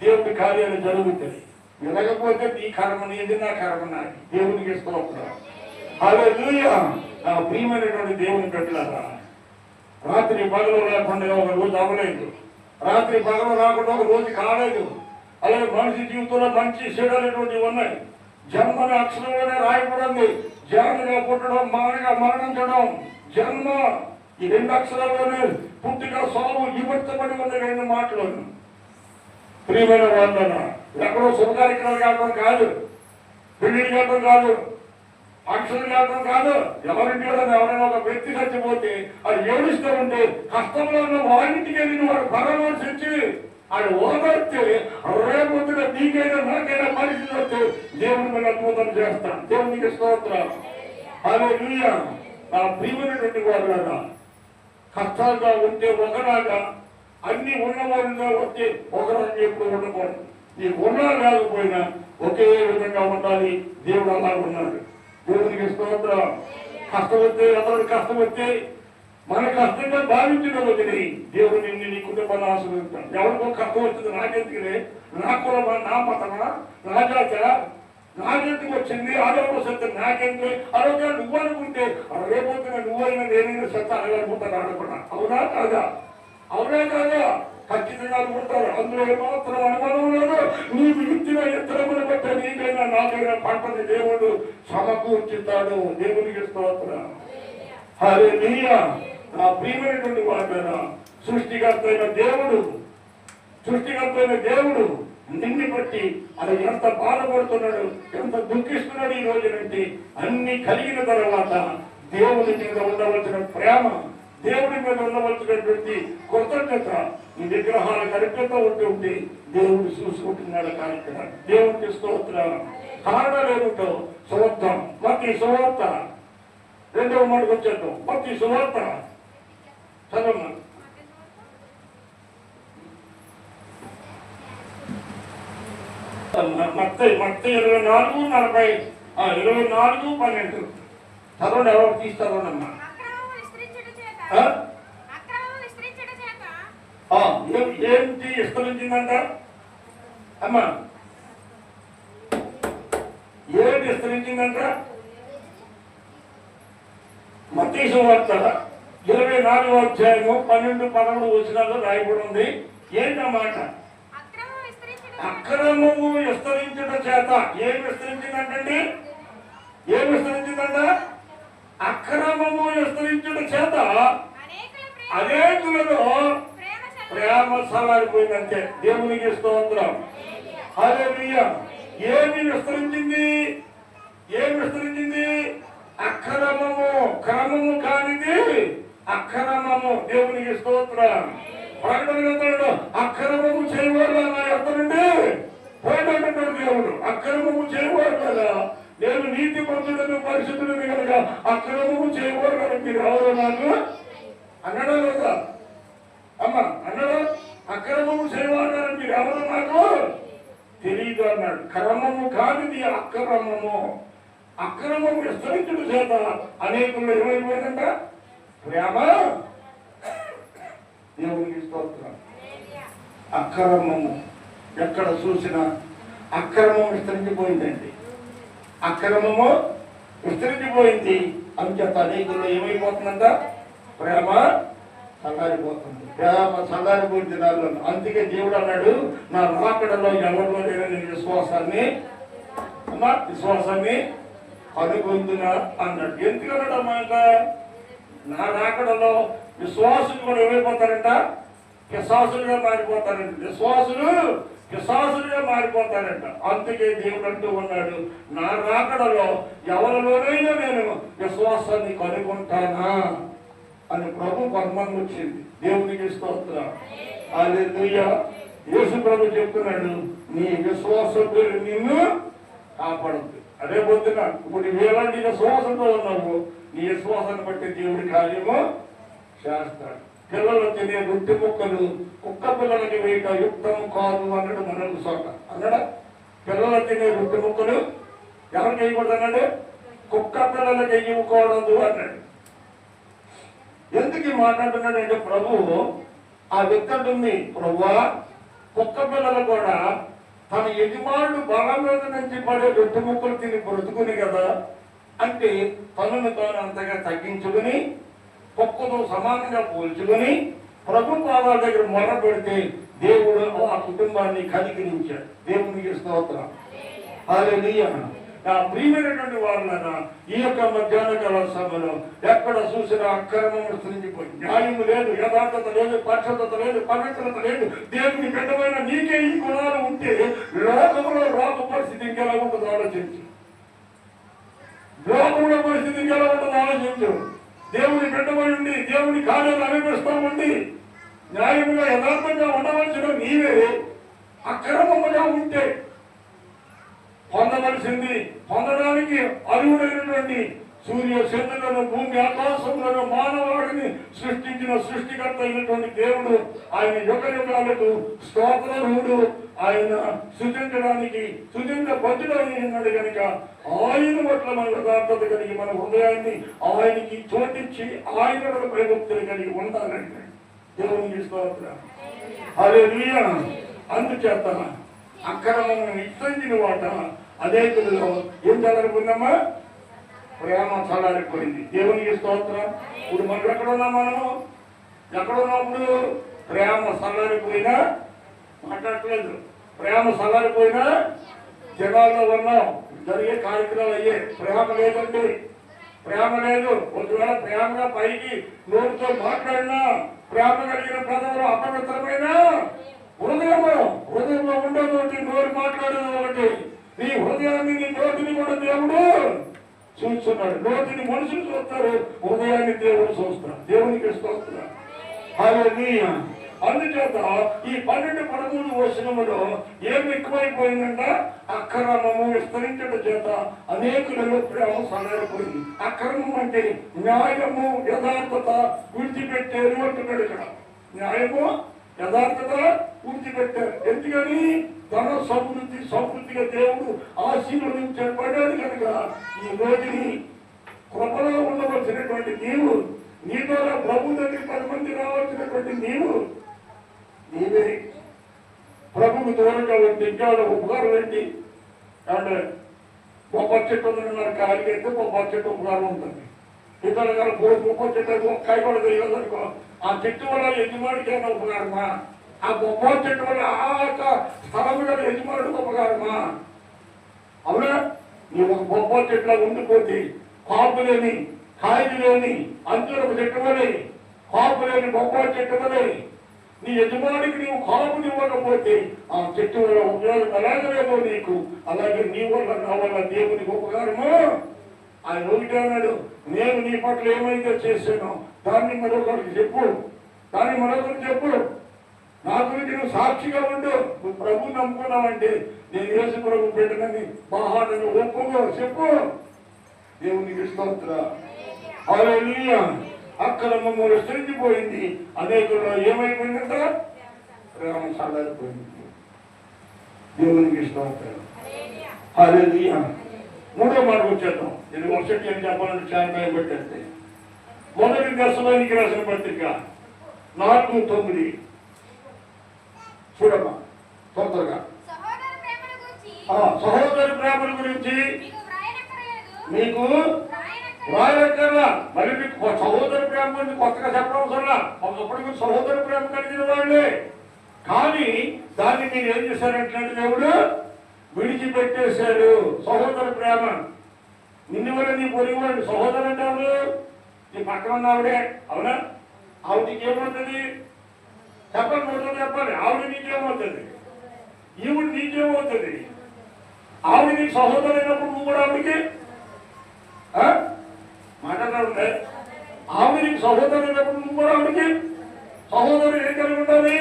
దేవుడి కార్యాలు జరుగుతుంది. వినకపోతే నీ కర్మ నీది, నా కర్మ నాది. దేవునికి ఇష్టం. హల్లెలూయా. నా ప్రియమైనటువంటి దేవుని పెట్టారా, రాత్రి పగలు లేకుండా ఒక రోజు అవ్వలేదు, రాత్రి పగలు రాకుండా ఒక రోజు కాలేదు. అలాగే మనిషి జీవితంలో మంచి చెడైనటువంటివి ఉన్నాయి. జన్మని అక్షరంలోనే రాయబడింది. జన్మగా పుట్టడం, మానగా మరణించడం, జన్మ ఈ రెండు అక్షరాల్లోనే పుట్టిక సాగు విభక్తపడి ఉంది. రెండు మాటలు. ప్రియమైన వాళ్ళ ఎక్కడో శుభకార్యక్రమాలు కావడం కాదు, పెళ్లిళ్ళు కావడం కాదు, అక్షరం కావడం కాదు. ఎవరింటి ఎవరైనా ఒక వ్యక్తి చచ్చిపోతే అది ఏడుస్తూ ఉంటే కష్టంలో ఉన్న వాళ్ళింటికి వెళ్ళి వాడు పరామర్శించి అది ఓదార్చి రేపొద్దున నీకైనా నాకైనా పరిస్థితి వస్తే దేవుని మీద అద్భుతం చేస్తాను. దేవునికి స్తోత్రం. హల్లెలూయా. నా ప్రియమైనటువంటి వాళ్ళ కష్టాలుగా ఉంటే ఒకలాగా, అన్ని ఉన్నవాళ్ళుగా వస్తే ఒకరాగా ఎప్పుడు ఉండకూడదు. నీకు ఉన్నా లేకపోయినా ఒకే విధంగా ఉండాలి. దేవుడు అలా ఉన్నాడు. దేవునికి స్తోత్రం. కష్టం వస్తే ఎవరికి కష్టం వస్తే మన కష్టంగా భావించిన వదిలి దేవుడు నిన్ను నీ కుటుంబాన్ని ఆశీర్వదిస్తాడు. ఎవరికో కష్టం వచ్చింది నాకెందుకులే, నా కులమా, నా మతమా, నా జాత, నాకెందుకు వచ్చింది, ఆరోగ్య సత్యం నాకెందుకు, ఆరోగ్యం నువ్వు అనుకుంటే రేపొద్దున నువ్వైనా నేనైనా సత్త అనగలుగుతాను అనుకున్నా. అవునా కాదా? అవునా కాదా? ఖచ్చితంగా అనుకుంటారు. అందులో ఏమాత్రం అనుమానం లేదు. నీకు ఇచ్చిన ఇతరములు బట్టి నీకైనా నాకైనా పంటని దేవుడు సమకూర్చుతాడు. దేవునికి స్తోత్రం. హల్లెలూయా. నా ప్రియమైనటువంటి వాళ్ళ సృష్టికర్త అయిన దేవుడు నిన్ను బట్టి అది ఎంత బాధపడుతున్నాడు, ఎంత దుఃఖిస్తున్నాడు ఈ రోజునంటే అన్ని కలిగిన తర్వాత దేవుని మీద ఉండవలసిన ప్రేమ, దేవుడి మీద ఉండవలసినటువంటి కృతజ్ఞత ఈ విగ్రహాల కరిపెత్త ఉంటుంది. దేవుడు చూసుకుంటున్నాడు కార్యక్రమం. దేవుడికి స్తోత్రం. కారణాలు ఏమిటో సువార్త, మత్తయి సువార్త 2వ మాటకు వచ్చేద్దాం. మత్తయి సువార్త చదవమ్మా. మత్తయి 24:40, 24:12 చదవండి. ఎవరు తీస్తారోనమ్మా? ఏంటి విస్తరించిందంట అమ్మా? ఏంటి విస్తరించిందంట? మత్తయి సువార్త 24వ అధ్యాయము 12-13 వచనాల్లో రాయబడి ఉంది. ఏంటన్నమాట? అక్రమము విస్తరించుట చేత. ఏం విస్తరించిందంటండి? ఏం విస్తరించిందంట? అక్రమము విస్తరించుట చేత అనేకులలో ప్రేమ సలారిపోయిందంటే. దేవునికి స్తోత్రం. హల్లెలూయా. ఏమి విస్తరించింది? ఏమి విస్తరించింది? అక్రమము. క్రమము కానిది అక్రమము. దేవునికి స్తోత్రం. ప్రకటన గ్రంథంలో అక్రమము చేయవాడు నా ఎత్తనండి పోయినటువంటి దేవుడు. అక్రమము చేయవాడు కదా, నేను నీతి మంతుడను పరిశుద్ధుడిని కనుక అక్రమము చేయవాడు కదా మీరు ఎవరు నాకు అన్నాడా లేదా అమ్మా? అన్నాడా? అక్రమము చేయవాడు కదా మీరు ఎవరు నాకు తెలియదు అన్నాడు. క్రమము కానిది అక్రమము. అక్రమము విస్తరించుడు చేత అనేకులు ఏమైపోయిందంట? ప్రేమ. దేవునికి స్తోత్రం. అక్రమము ఎక్కడ చూసినా అక్రమం విస్తరించిపోయిందండి. అక్రమము విస్తరించిపోయింది. అంచేత అనేకుల్లో ఏమైపోతుందంట? ప్రేమ చల్లారిపోతుంది. ప్రేమ చల్లారిపోయిన దినాల్లో. అందుకే దేవుడు అన్నాడు, నా రాకడలో ఎవరిలో లేని విశ్వాసాన్ని కనుగొందునా అన్నాడు. ఎందుకన్నాడమ్మా? ఇంకా నా రాకడలో విశ్వాసులు కూడా ఏమైపోతారంట? పిశాసులుగా మారిపోతారంట. పిశాసులుగా మారిపోతారంట. అందుకే దేవుడు అంటూ ఉన్నాడు, నా రాకడలో ఎవరిలోనైనా నేను విశ్వాసాన్ని కనుగొంటానా? అని ప్రభు కొంతమంది వచ్చింది. దేవునికి స్తోత్రం. హల్లెలూయా. యేసు ప్రభు చెప్తున్నాడు, నీ విశ్వాసం నిన్ను కాపాడుతుంది. అదే పొద్దున ఇప్పుడు ఎలాంటి విశ్వాసంతో ఉన్నావు, నీ విశ్వాసాన్ని బట్టి దేవుడి కార్యము చేస్తాడు. పిల్లలు తినే రొట్టె ముక్కలు కుక్క పిల్లలకి వేయట యుక్తం కాదు అన్నాడు మనకు సోట అన్నాడా. పిల్లలు తినే రొట్టె ముక్కలు ఎవరికి వేయకూడదు అన్నాడు, కుక్క పిల్లలకి వేయకూడదు అన్నాడు. ఎందుకు మాట్లాడుతున్నాడంటే ప్రభువు ఆ వ్యక్తి అంటుంది, ప్రభువా కుక్క పిల్లలు కూడా తన యజమానుడు బలం మీద నుంచి పడే రొట్టె ముక్కలు తిని బ్రతుకుని కదా అంటే తనను తాను అంతగా తగ్గించుకుని కుక్కతో సమానంగా పోల్చుకొని ప్రభు పాదాల దగ్గర మొర పెడితే దేవుడు ఆ కుటుంబాన్ని కనికరించాడు. దేవునికి స్తోత్రం. హల్లెలూయా. నా ప్రియమైనటువంటి వాళ్ళ ఈ యొక్క మధ్యాహ్న కాల సభలో ఎక్కడ చూసినా అక్రమము సృజిపోయి, న్యాయము లేదు, యథార్థత లేదు, పరిశుద్ధత లేదు, పవిత్రత లేదు. దేవుని బిడ్డమైన నీకే ఈ గుణాలు ఉంటే లోకంలో రోగ పరిస్థితి ఇంకెలా ఉంటుందో ఆలోచించు. లోకంలో పరిస్థితి ఇంకెలా ఉంటుందో ఆలోచించు. దేవుని బిడ్డమై ఉండి దేవుని కార్యాలు అనిపిస్తూ ఉండి న్యాయముగా యథార్థంగా ఉండవలసిన నీవే అక్రమముగా ఉంటే పొందవలసింది పొందడానికి అర్హుడైనటువంటి సూర్య చంద్రులను భూమి ఆకాశములను మానవాడిని సృష్టించిన సృష్టికర్త అయినటువంటి దేవుడు ఆయన యుగ యుగాలకు స్తోత్రుడు. ఆయన సృజించడానికి బద్దుడైనాడు కనుక ఆయన పట్ల మన యథార్థత కలిగి మన హృదయాన్ని ఆయనకి చోటించి ఆయన భయభక్తులు కలిగి ఉండాలంటే దేవునికి స్తోత్రం. హల్లెలూయా. అందుచేత అక్రమం విస్తరించిన వాట అనేకులలో ఏం చదవనుకున్నామా, ప్రేమ చల్లారిపోయింది. దేవునికి స్తోత్రం. ఇప్పుడు మనం ఎక్కడ ఉన్నాం, మనము ఎక్కడ ఉన్నప్పుడు ప్రేమ చల్లారిపోయినా మాట్లాడలేదు, ప్రేమ చల్లారిపోయినా జనాల్లో ఉన్నాం, జరిగే కార్యక్రమాలు అయ్యే. ప్రేమ లేదండి, ప్రేమ లేదు. ఒకవేళ ప్రేమగా పైకి నోటితో మాట్లాడినా ప్రేమ కలిగిన ప్రజలు అపవిత్రమైన హృదయంలో ఉండదు ఒకటి, నోరు మాట్లాడేది ఒకటి. నీ హృదయాన్ని నీ నోటిని కూడా దేవుడు చూస్తున్నాడు. నోటిని మనుషులు చూస్తారు, హృదయాన్ని దేవుడు చూస్తాడు. దేవునికి స్తోత్రం. హల్లెలూయా. అందుచేత ఈ 12-13 వచనములో ఏమి ఎక్కువైపోయిందంట, అక్రమము విస్తరించడం చేత అనేకులలో ప్రేమ సన్నడిపోయింది. అక్రమం అంటే న్యాయము యథార్థత విడిచిపెట్టారు అంటున్నాడు ఇక్కడ. న్యాయము యథార్థత విడిచిపెట్టారు. ఎందుకని ధన సమృద్ధిగా దేవుడు ఆశీర్వదించబడ్డాడు కనుక ఈ రోజుని కృపలో ఉండవలసినటువంటి నీవు, నీ ద్వారా ప్రభు దగ్గర 10 మంది రావాల్సినటువంటి నీవే ప్రభుకు దూరంగా ఉంటే ఇంకా ఉపకారం ఏంటి అంటే బొబ్బరి చెట్టు ఉందన్నారు, కాలికి అయితే బొబ్బరి చెట్టు ఉపకారం ఉంటుంది. ఇతర గారు బొబ్బరి చెట్టు కాయ కూడా తెలియదనుకో, ఆ చెట్టు వల్ల యజమానికి అయినా ఉపకారమా, ఆ బొబ్బరి చెట్టు వల్ల ఆ యొక్క స్థలం గల యజమానుడికి ఉపకారమా? అవునా? నీ ఒక బొబ్బరి చెట్లా ఉండిపోతే కాపు లేని కాయలు లేని అంచులకు చెట్టు వలె, కాపు లేని బొబ్బరి చెట్టు వలె నీ యజమానికి నీవు కాపునివ్వకపోతే ఆ చెట్టు వల్ల ఉపయోగం ఎలాగలేదో నీకు, అలాగే నీ వల్ల నా వల్ల దేవునికి ఉపకారము. ఆయన ఒకటి అన్నాడు, నేను నీ పట్ల ఏమైతే చేశానో దాన్ని మరొకరికి చెప్పు, నా గురించి నువ్వు సాక్షిగా ఉండు. నువ్వు ప్రభు నమ్ముకున్నావంటే నేను యేసు ప్రభు పెట్టనని మహానని ఒప్పుకో, చెప్పు. దేవునికి స్తోత్రం. హల్లెలూయా. అక్రమము విస్తరించిపోయింది, అనేకుల్లో ఏమైపోయిందంట, ప్రేమ చల్లారిపోయింది. దేవునికి స్తోత్రం. హల్లెలూయా. 3వ మాట వచ్చేద్దాం. ఇది వర్షకి ఏం చెప్పాలంటే చాలా టైం పెట్టేస్తే, 1 దశలోనికి రాసిన పత్రిక 4:9 చూడమ్మా తొందరగా. సహోదరి ప్రేమల గురించి మీకు రాయక్కర్లా. మరి మీకు సహోదరి ప్రేమ గురించి కొత్తగా చెప్పవసరంలా, ఒకప్పటికి సహోదరి ప్రేమ కలిగిన వాళ్ళే. కానీ దాన్ని మీరు ఏం చేశారంటే దేవుడు విడిచిపెట్టేశాడు. సహోదరి ప్రేమ నిన్ను వల్ల నీ పొరిగివాడు సహోదరు అంటే ఎవరు? నీ పక్కన ఉన్న ఆవిడే. అవునా? ఆవిడకి ఏమవుతుంది చెప్పాలి, మూడో చెప్పాలి. ఆవిడ నీకేమవుతుంది, ఈవిడ నీకేమవుతుంది? ఆవిడ నీకు సహోదరు అయినప్పుడు నువ్వు కూడా ఆవిడికి మాట్లాడాలి. ఆవిడికి సహోదరుడు నువ్వు కూడా ఆవిడికి సహోదరుడు ఏం కలిగి ఉండాలి?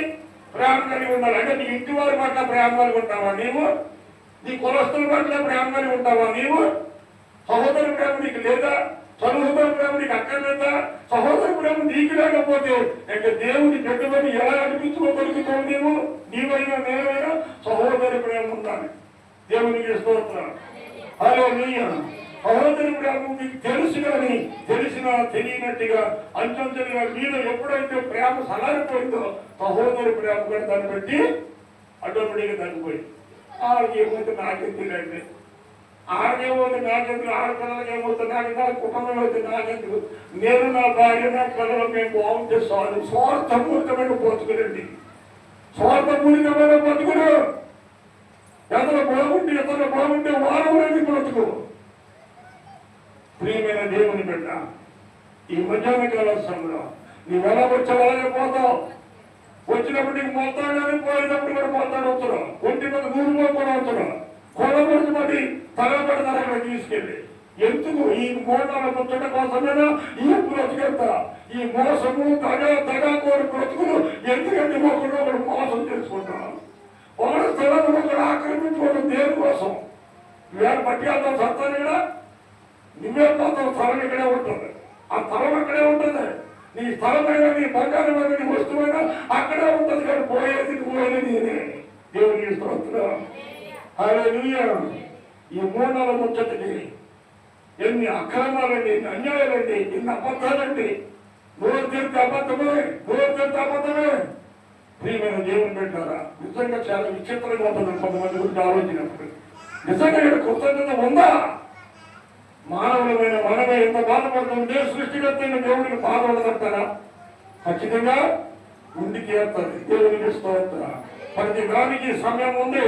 ప్రేమ కలిగి ఉండాలి. అంటే నీ ఇంటి వారి పట్ల ప్రేమ కలిగి ఉంటావా నీవు? నీ కులస్తుల పట్ల ప్రేమ కలిగి ఉంటావా నీవు? సహోదరు ప్రేమ నీకు లేదా? సహోదరు ప్రేమ నీకు అక్కర్లేదా? సహోదరు ప్రేమ నీకు లేకపోతే ఇంకా దేవుని పెట్టుబడి ఎలా అనిపించుకోగలుగుతావు నీవు? నీవైనా నేనైనా సహోదరు ప్రేమ ఉండాలి. దేవునికి స్తోత్రం. హల్లెలూయా. సహోదరు ప్రేమ మీకు తెలుసు కానీ తెలిసినా తెలియనట్టుగా అంచెంచెలుగా మీలో ఎప్పుడైతే ప్రేమ సలారిపోయిందో సహోదరు ప్రేమ కూడా దాన్ని బట్టి ఆటోమేటిక్గా తగ్గిపోయింది. ఆడికి ఏమవుతుంది నాకేం తెలియండి, ఆడికేమవుతుంది నాకెందుకు, ఆడపిల్లలకి ఏమవుతుంది నాకు, నా కుటుంబం అయితే నాకెందుకు, నేను నా భార్య నా పిల్లలు మేము బాగుంటే చాలు. స్వార్థపూరితమైన బతుకులండి, స్వార్థపూరితమైన బతుకులు. ఎతను బాగుంటే వారం అనేది బ్రతుకు. ప్రియమైన దేవుని బిడ్డ, ఈ మధ్యాహ్న కాల సమయంలో నీవెలా వచ్చేవాళ్ళే పోతావు. వచ్చినప్పుడు నీకు మొత్తాన్ని పోయినప్పుడు కూడా మొత్తాన్ని అవుతున్నావు. ఒంటి మీద నూరు కూడా అవుతున్నావు. కొలబడి పడి తగబడతారు అక్కడ తీసుకెళ్ళి. ఎందుకు? ఈ మోటాల ముచ్చట కోసమేనా ఈ బ్రతుకెంత? ఈ మోసము దగాకోరు బ్రతుకులు ఎందుకంటే ఒకడు మోసం చేసుకుంటున్నాం. ఒకడు స్థలం ఒకడు ఆక్రమించుకోవడం దేనికోసం? వేరే బట్టి అంత సత్తాన్ని కూడా నువ్వే పోతావు. స్థలం ఇక్కడే ఉంటుంది, ఆ స్థలం అక్కడే ఉంటుంది. నీ స్థలమైనా నీ బంగారమైన నీ వస్తువైనా అక్కడే ఉంటుంది. కానీ పోయేది నేనే. దేవునికి స్తోత్రం. హల్లెలూయా. ఈ మూడాల ముచ్చటికి ఎన్ని అక్రమాలండి, ఎన్ని అన్యాయాలండి, ఎన్ని అబద్ధాలండి. నోరు తెరితే అబద్ధమే. ప్రియమైన దేవుని పెట్టారా? నిజంగా చాలా విచిత్రంగా ఉంటుంది కొంతమంది గురించి ఆలోచించినప్పుడు. నిజంగా ఇక్కడ కృతజ్ఞత ఉందా? మానవులమైన మనమే ఎంత బాధపడుతుంటే సృష్టికర్త దేవుడికి బాధపడతారా? ఖచ్చితంగా ఉండి తీరుతుంది. దేవునికి స్తోత్రం. ప్రతి దానికి సమయం ఉంది.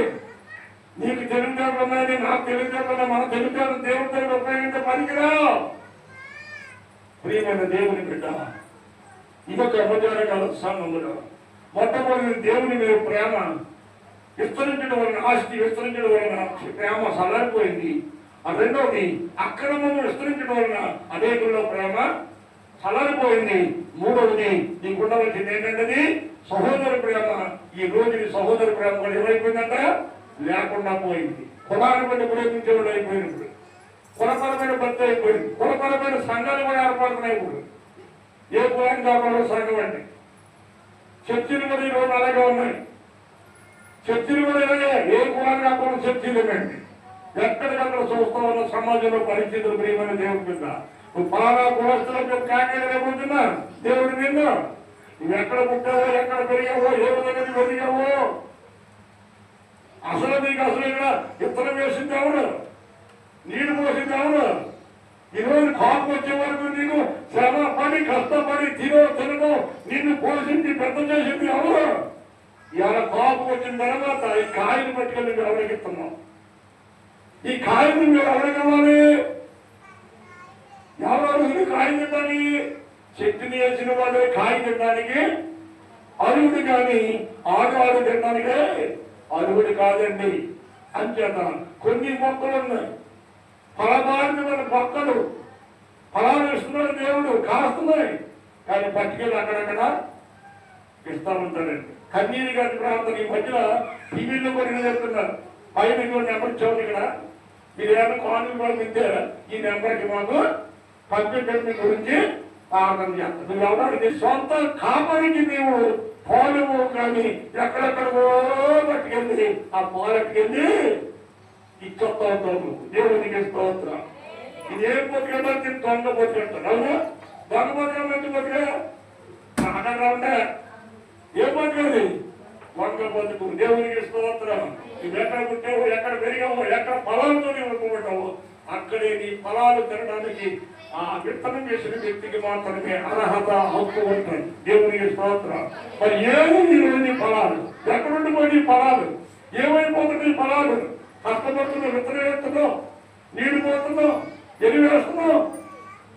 నీకు తెలివితేటలు ఉన్నాయని, నాకు తెలివితేటలు, మన తెలివితేటలు దేవుడి దగ్గర ఉపయోగించే పనికిరా. ప్రియమైన దేవుని బిడ్డ, ఇదొక మధ్యాహ్నకాల సమయంలో మొట్టమొదటి దేవుని మీద ప్రేమ విస్తరించడం వలన, ఆస్తి విస్తరించడం వలన ప్రేమ సలారిపోయింది. రెండవది అక్రమము విస్తరించడం వలన అనేకుల్లో ప్రేమ సలారిపోయింది. మూడవది నీకు ఉండవలసింది ఏంటంటే సహోదర ప్రేమ. ఈ రోజు సహోదర ప్రేమ కూడా ఏమైపోయిందంట? లేకుండా పోయింది. కులాన్ని బట్టి ప్రేమించేవాడు అయిపోయినప్పుడు, కులపరమైన భర్త అయిపోయింది. కులపరమైన సంఘాలు కూడా ఏర్పడుతున్నాయి. ఇప్పుడు ఏ కులానికి కావాలో సంఘం అండి. చర్చిలు కూడా ఈరోజు అలాగే ఉన్నాయి. చర్చిలు కూడా ఇలాగే, ఏ కులానికి కాకుండా చర్చిలేనండి. ఎక్కడికక్కడ చూస్తా ఉన్న సమాజంలో పరిస్థితులు. ప్రియమైన దేవుడి మీద నువ్వు బాగా కులస్తులకు కాకేయలేకపోతున్నా దేవుడి మీద. నువ్వు ఎక్కడ పుట్టావో, ఎక్కడ పెరిగావో, ఏ విధంగా నువ్వు పెరిగావో, అసలు నీకు అసలు ఇక్కడ విత్తనం వేసింది ఎవరు? నీరు పోసింది ఎవరు? ఈరోజు కాపు వచ్చే వరకు నీకు శ్రమ పడి కష్టపడి తినడం నిన్ను పోషించి పెద్ద చేసింది ఎవరు? ఇలా కాపు వచ్చిన తర్వాత ఈ కాయలు పట్టుకెళ్ళి మీరు ఎవరికి ఇస్తున్నాం? ఈ కాయలు మీరు ఎవరికి ఇవ్వాలి? ఎవరు కాయ తినడానికి? శక్తిని వేసిన వాళ్ళు కాయ తినడానికి అరుగుడు, కానీ ఆడు తినడానికే అరుగుడు కాదండి. అంచేత కొన్ని మొక్కలు ఉన్నాయి, ఫలభారమైన మొక్కలు, ఫలాలు ఇస్తున్నాడు దేవుడు, కాస్తున్నాయి. కానీ పట్టుకెళ్ళి అక్కడక్కడ ఇస్తా ఉంటాడండి. కన్నీరు గారి ప్రాంతం ఈ మధ్యలో టీవీలో కూడా చెప్తున్నారు. పైన నెంబర్ ఇచ్చాము, ఇక్కడ మీరు ఏమైనా కాలనీ కూడా వింటే ఈ నెంబర్కి మాకు పంపించడం గురించి ప్రార్థన చేస్తాం. నువ్వు ఎవరికి సొంత కాపరికి నీవు పోలేవు, కానీ ఎక్కడెక్కడికో పట్టుకెళ్ళి ఆ పోలట్టుకెళ్ళి ఇచ్చొస్తా ఉంటావు. దేవునికి స్తోత్రం. ఇది ఏం బతికేటో దొంగ బతికెళ్తాడు. అవునా? దొంగ బతికేమో ఎందుకు బతికే అక్కడ ఉంటే ఏం బతికేది? దొంగ బతుకు. దేవునికి స్తోత్రం. నువ్వు ఎక్కడ పుట్టావో, ఎక్కడ పెరిగావో, ఎక్కడ ఫలాలతో నువ్వు అక్కడే నీ ఫలాలు తినడానికి ఆ విత్తనం వేసిన వ్యక్తికి మాత్రమే అర్హత, హక్కు ఉంటుంది. దేవునికి స్తోత్రం. మరి ఏమి ఈ ఫలాలు ఎక్కడుండి పోయి ఫలాలు ఏమైపోతుంది? ఫలాలు కష్టపడుతున్నావు, విత్తనం వేస్తున్నావు, నీళ్లు పోతున్నావు, ఎరువు వేస్తున్నావు,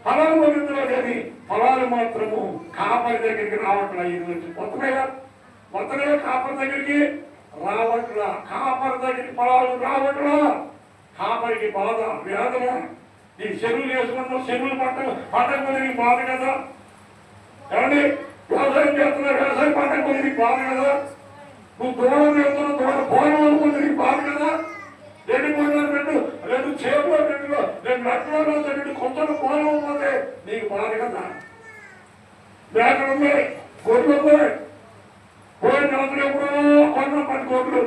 ఫలాలు పొందుతున్నావు. కానీ ఫలాలు మాత్రము కాపరి దగ్గరికి రావట్లా. ఈ రోజు వస్తున్నాయా కాపరి దగ్గరికి రావట్లా. కాపరి దగ్గరికి ఫలాలు రావట్లా. కాపరికి బాధ, వేదన, నీ చెరువులు వేసుకున్నావు, చెరువులు పంటకు నీకు బాధ కదా. ఏమండి వ్యవసాయం చేస్తున్నావు, వ్యవసాయ పంటకు నీకు బాధ కదా. నువ్వు దూరం చేస్తున్నావు, దూరం పోలం అనుకుంటే నీకు బాధ కదా. 2 మూడు 2 చేపలు 2 లక్షలు 2 కొంచెం పోలం పోతే నీకు బాధ కదా. మేకలు ఉన్నాయి, గొడ్లు ఉన్నాయి. పోయిన సంవత్సరం ఎప్పుడో కొన్న 10 కోట్లు,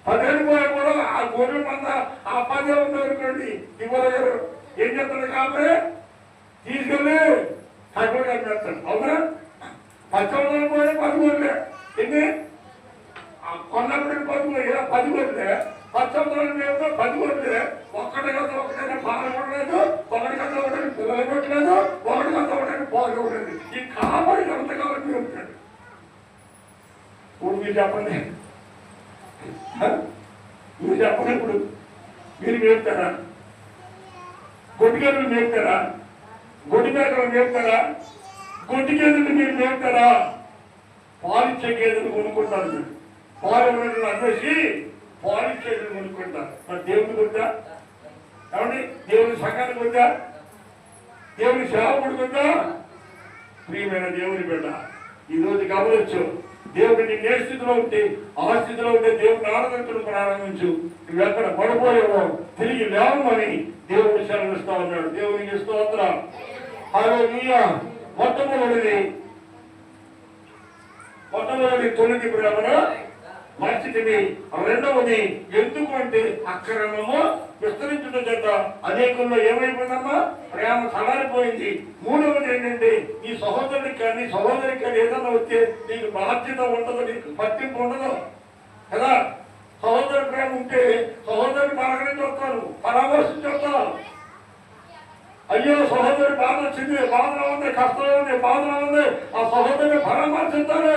10 ఏళ్ళు పోయా కూడా ఆ గొర్రెల మంద ఆ 10 ఉంది అనుకోండి. ఇవ్వలేరు. ఏం చేస్తాడు కాబట్టి తీసుకెళ్ళి తక్కువ కనిపిస్తాడు. అవునా? 10 సంవత్సరాలు పోయే 10 గొర్రెలే. ఎన్ని కొన్నప్పుడు 10 గొర్రెలే. 10 సంవత్సరాలు మేము 10 గొర్రెలే. ఒక్కటి కదా ఒకటైనా పాలు కొట్టలేదు, ఒకటి కదా ఒకటి పిల్లలు కొట్టలేదు, ఒకటి కదా ఒకటి పాలు కొట్టలేదు. ఈ కాబట్టి ఎంతకాలం మీరు ఉంటాడు. ఇప్పుడు మీరు చెప్పండి, మీరు చెప్పండి. ఇప్పుడు మీరు మేపుతారా? గొడ్డి గేదెలు మేపుతారా? గొడ్డి మేకలు మేపుతారా? గొడ్డి గేదెలు మీరు మేపుతారా? పాలిచ్చే గేదెలు కొనుక్కుంటారు. మీరు పాలు అన్వేషి పాలిచ్చే గేదెలు కొనుక్కుంటారు. మరి దేవుడికి వద్దా? ఏమండి దేవుని సంఘానికి వద్దా? దేవుని సేవకుడికి వద్దా? ప్రియమైన దేవుని బిడ్డ, ఈరోజు గమనించు. దేవుడిని ఏ స్థితిలో ఉంటే ఆ స్థితిలో ఉంటే దేవుడిని ఆరాధించడం ప్రారంభించు. నువ్వు ఎక్కడ పడిపోయావో తిరిగి లేవమని దేవుడు సెలవిస్తా ఉన్నాడు. దేవునికి స్తోత్రం. హల్లెలూయా. మొట్టమొదటిది తొలిది ప్రేమను మర్చితివి. రెండవది ఎందుకు అంటే అక్రమము విస్తరించడం చేత అనేకుల్లో ఏమైపోయిందమ్మా? ప్రేమ చల్లారిపోయింది. మూడవది ఏంటంటే నీ సహోదరుడికి కానీ సహోదరికి కానీ ఏదన్నా వస్తే నీకు బాధ్యత ఉండదు, నీకు పట్టింపు ఉండదు కదా. సహోదరు ప్రేమ ఉంటే సహోదరుని పలకరించి వస్తాను, పరామర్శించి వస్తాను. అయ్యో సహోదరి బాధ వచ్చింది, బాధలో ఉంది, కష్టంలో ఉంది, బాధలో ఉంది, ఆ సహోదరిని పరామర్శిస్తాను,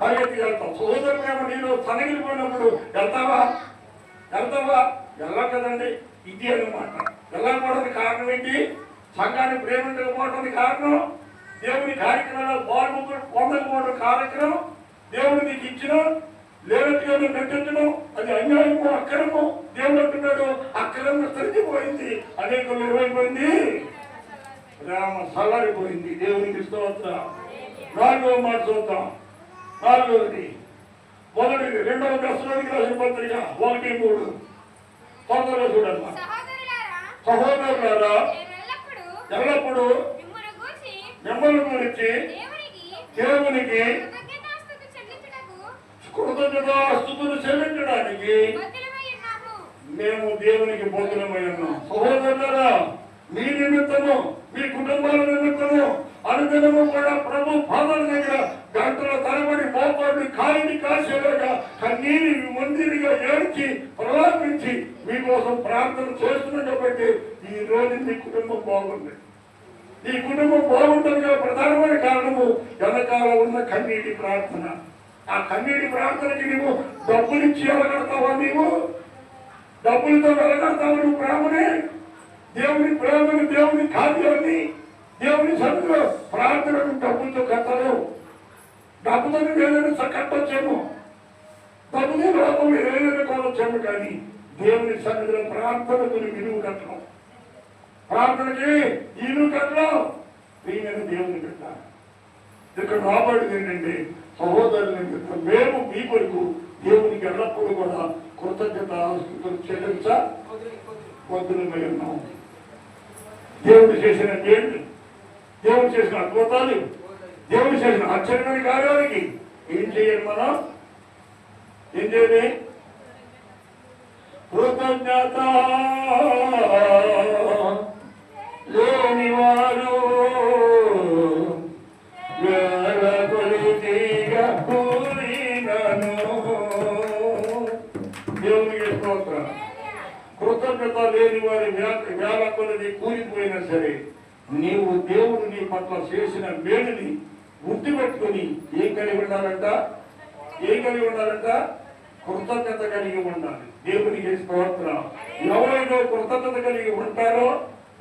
పరిగెత్తి వెళ్తాం. సహోదరు ప్రేమ నీరు సనగిలిపోయినప్పుడు వెళ్తావా? వెళ్ళం కదండి. ఇది అన్నమాట. వెళ్ళకపోవడానికి కారణం ఏంటి? సంఘాన్ని ప్రేమించకపోవడానికి కారణం, దేవుని కార్యక్రమాలు పొందకపోవడం కార్యక్రమం, దేవుడు నీకు ఇచ్చిన లేనట్టుగా నటించడం అది అన్యాయము, అక్రమం. దేవుడు అంటున్నాడు అక్రమం విస్తరించిపోయింది, అనేకులు ఏమైపోయింది? ప్రేమ చల్లారిపోయింది. దేవునికి స్తోత్రం. 4వ మాట చూద్దాం. 4వది మొదటిది 2వ దశలోనికి రాసిన పత్రిక 1:3 తొందరగా చూడమ్మా. సహోదరులారా ఎల్లప్పుడూ మిమ్మల్ని గురించి దేవునికి కృతజ్ఞతాస్తుతులు చెల్లించడానికి మేము దేవునికి బోధనమై ఉన్నాం. సహోదరులారా మీ నిమిత్తము మీ కుటుంబాల నిమిత్తము అనుదినము కూడా ప్రభు పాదాల దగ్గర గంటల తరబడి మోపాన్ని కాలిని కాసేలాగా కన్నీరి మందిరిగా ఏడ్చి ప్రలాపించి మీకోసం ప్రార్థన చేస్తున్నాం. కాబట్టి ఈ రోజు మీ కుటుంబం బాగుంది. ఈ కుటుంబం బాగుంటుంది ప్రధానమైన కారణము వెనకాల ఉన్న కన్నీటి ప్రార్థన. ఆ కన్నీటి ప్రార్థనకి నువ్వు డబ్బులు ఇచ్చి వెళ్ళగడతావా? నీవు డబ్బులతో వెళ్ళగడతావా నువ్వు ప్రేమని? దేవుని ప్రేమని, దేవుని కార్యాన్ని, దేవుని సన్నిధిలో ప్రార్థనను డబ్బులతో కట్టలేవు. డబ్బుతో ఏదైనా కట్టొచ్చేమో, డబ్బుని లోపం ఏదైనా కొనొచ్చేమో, కానీ దేవుని సన్నిధిలో ప్రార్థనకు విలువ కట్టడం, ప్రార్థనకి విలువ కట్టడం. ప్రియమైన దేవుని కట్టాలి. ఇక్కడ రాబడింది ఏంటంటే సహోదరుని మేము మీ కొరకు దేవునికి ఎల్లప్పుడూ కూడా కృతజ్ఞత చెల్లించబద్దులమై ఉన్నాం. దేవుడు చేసిన మేలు, దేవుడు చేసిన అద్భుతాలు, దేవుడు చేసిన ఆశ్చర్యమైన కార్యానికి ఏం చేయాలి? మనం ఏం చేయాలి? కృతజ్ఞత లేని వారు దేవునికి స్తోత్రం. కృతజ్ఞత లేని వారి వేల కొలది కూలిపోయినా సరే నీవు దేవుడు నీ పట్ల చేసిన మేలుని గుర్తుపెట్టుకుని ఏం కలిగి ఉండాలంట? కృతజ్ఞత కలిగి ఉండాలి. దేవునికి స్తోత్రం. ఎవరైతే కృతజ్ఞత కలిగి ఉంటారో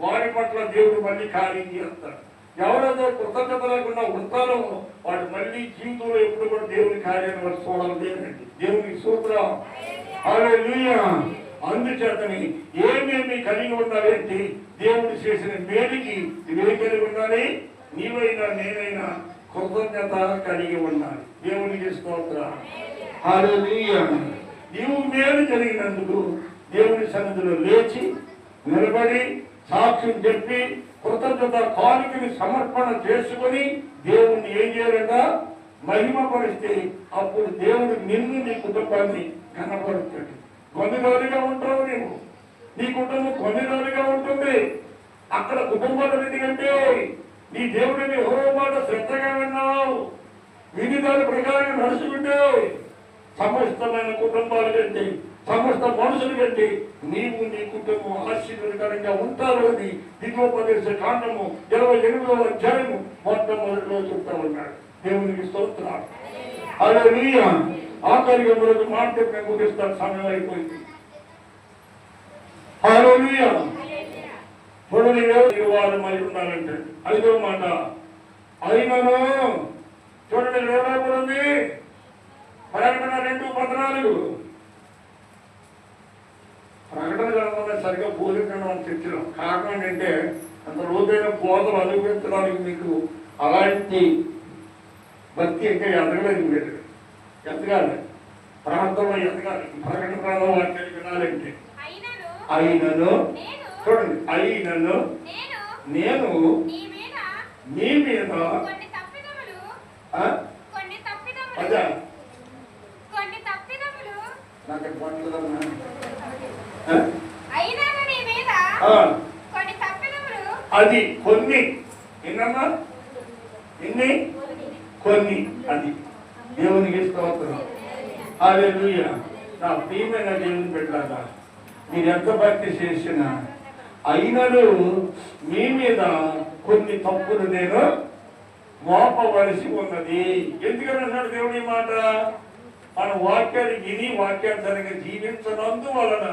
వారి పట్ల దేవుడు మళ్ళీ కార్యం చేస్తాడు. ఎవరైతే కృతజ్ఞత లేకుండా ఉంటారో వాడు మళ్ళీ జీవితంలో ఎప్పుడు కూడా దేవుని కార్యాన్ని వారు చూడాలి. దేవునికి స్తోత్రం. హల్లెలూయా. అందుకే అందుచేతని ఏమేమి కలిగి ఉండాలేంటి? దేవుడు చేసిన మేలుకి ఇవేం కలిగి ఉండాలి? నీవైనా నేనైనా కృతజ్ఞత కలిగి ఉండాలి. దేవునికి స్తోత్రం. హల్లెలూయా. నీవు మేలు జరిగినందుకు దేవుని సన్నిధిలో లేచి నిలబడి సాక్ష్యం చెప్పి కృతజ్ఞత కానుకని సమర్పణ చేసుకొని దేవుణ్ణి ఏం చేయాలంట? మహిమపరిస్తే అప్పుడు దేవుడు నిన్ను నీ కుటుంబాన్ని కనపరుస్తాడు. కొన్ని రోజులుగా ఉంటావు నీవు, నీ కుటుంబం కొన్ని రోజులుగా ఉంటుంది. అక్కడ కుటుంబాలు ఎందుకంటే నీ దేవుడిని ఎవరో మాట శ్రద్ధగా విన్నావు, విని దాని ప్రకారంగా నడుచుకుంటే సమస్తమైన కుటుంబాల కంటే సమస్త మనుషుల కంటే నీవు నీ కుటుంబం ఆశీర్వాదకరంగా ఉంటారు అని దిగోపదేశ కాండము 28వ అధ్యాయము మొట్టమొదటిలో చెప్తా ఉన్నాడు. దేవునికి స్తోత్రాలు. హల్లెలూయా. ఆఖరిగా మరొక మాట నేను ముగిస్తాను, సమయం అయిపోయింది. హల్లెలూయా. చూడండి, వారు మరి ఉన్నారంటే 5వ మాట అయినను చూడండి, ఉంది ప్రకటన 2:14. ప్రకటన గ్రంథంలో సరిగ్గా బోధించడం అని తెచ్చినాం. కారణం ఏంటంటే అంత లోతైన బోధలు అనుభవించడానికి మీకు అలాంటి భక్తి ఇంకా ఎదగలేదు. మీరు ఎదగాలి, ప్రాంతంలో ఎదగాలి. ప్రకటన గ్రంథం వాక్యాన్ని వినాలంటే అయినను చూడండి, అయినను నేను నీ మీద అదే అది కొన్ని ఎన్నమ్మా, ఎన్ని కొన్ని, అది దేవునికి స్తోత్రం. హల్లెలూయా. నా ప్రియమైన దేవుని బిడ్డలారా, మీరు ఎంత భక్తి చేసినా అయినను మీ మీద కొన్ని తప్పులు నేను మోపవలసి ఉన్నది. ఎందుకని అన్నాడు దేవుని మాట? మన వాక్యాన్ని విని వాక్యాన్ని జీవించనందువలన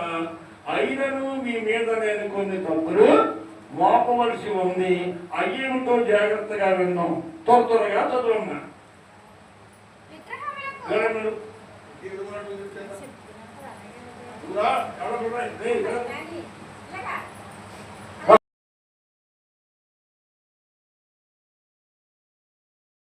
అయినను మీ మీద నేను కొన్ని తప్పులు మోపవలసి ఉంది. అయ్యేమిటో జాగ్రత్తగా విన్నాం. త్వరగా చదువున్నా. ఎవరు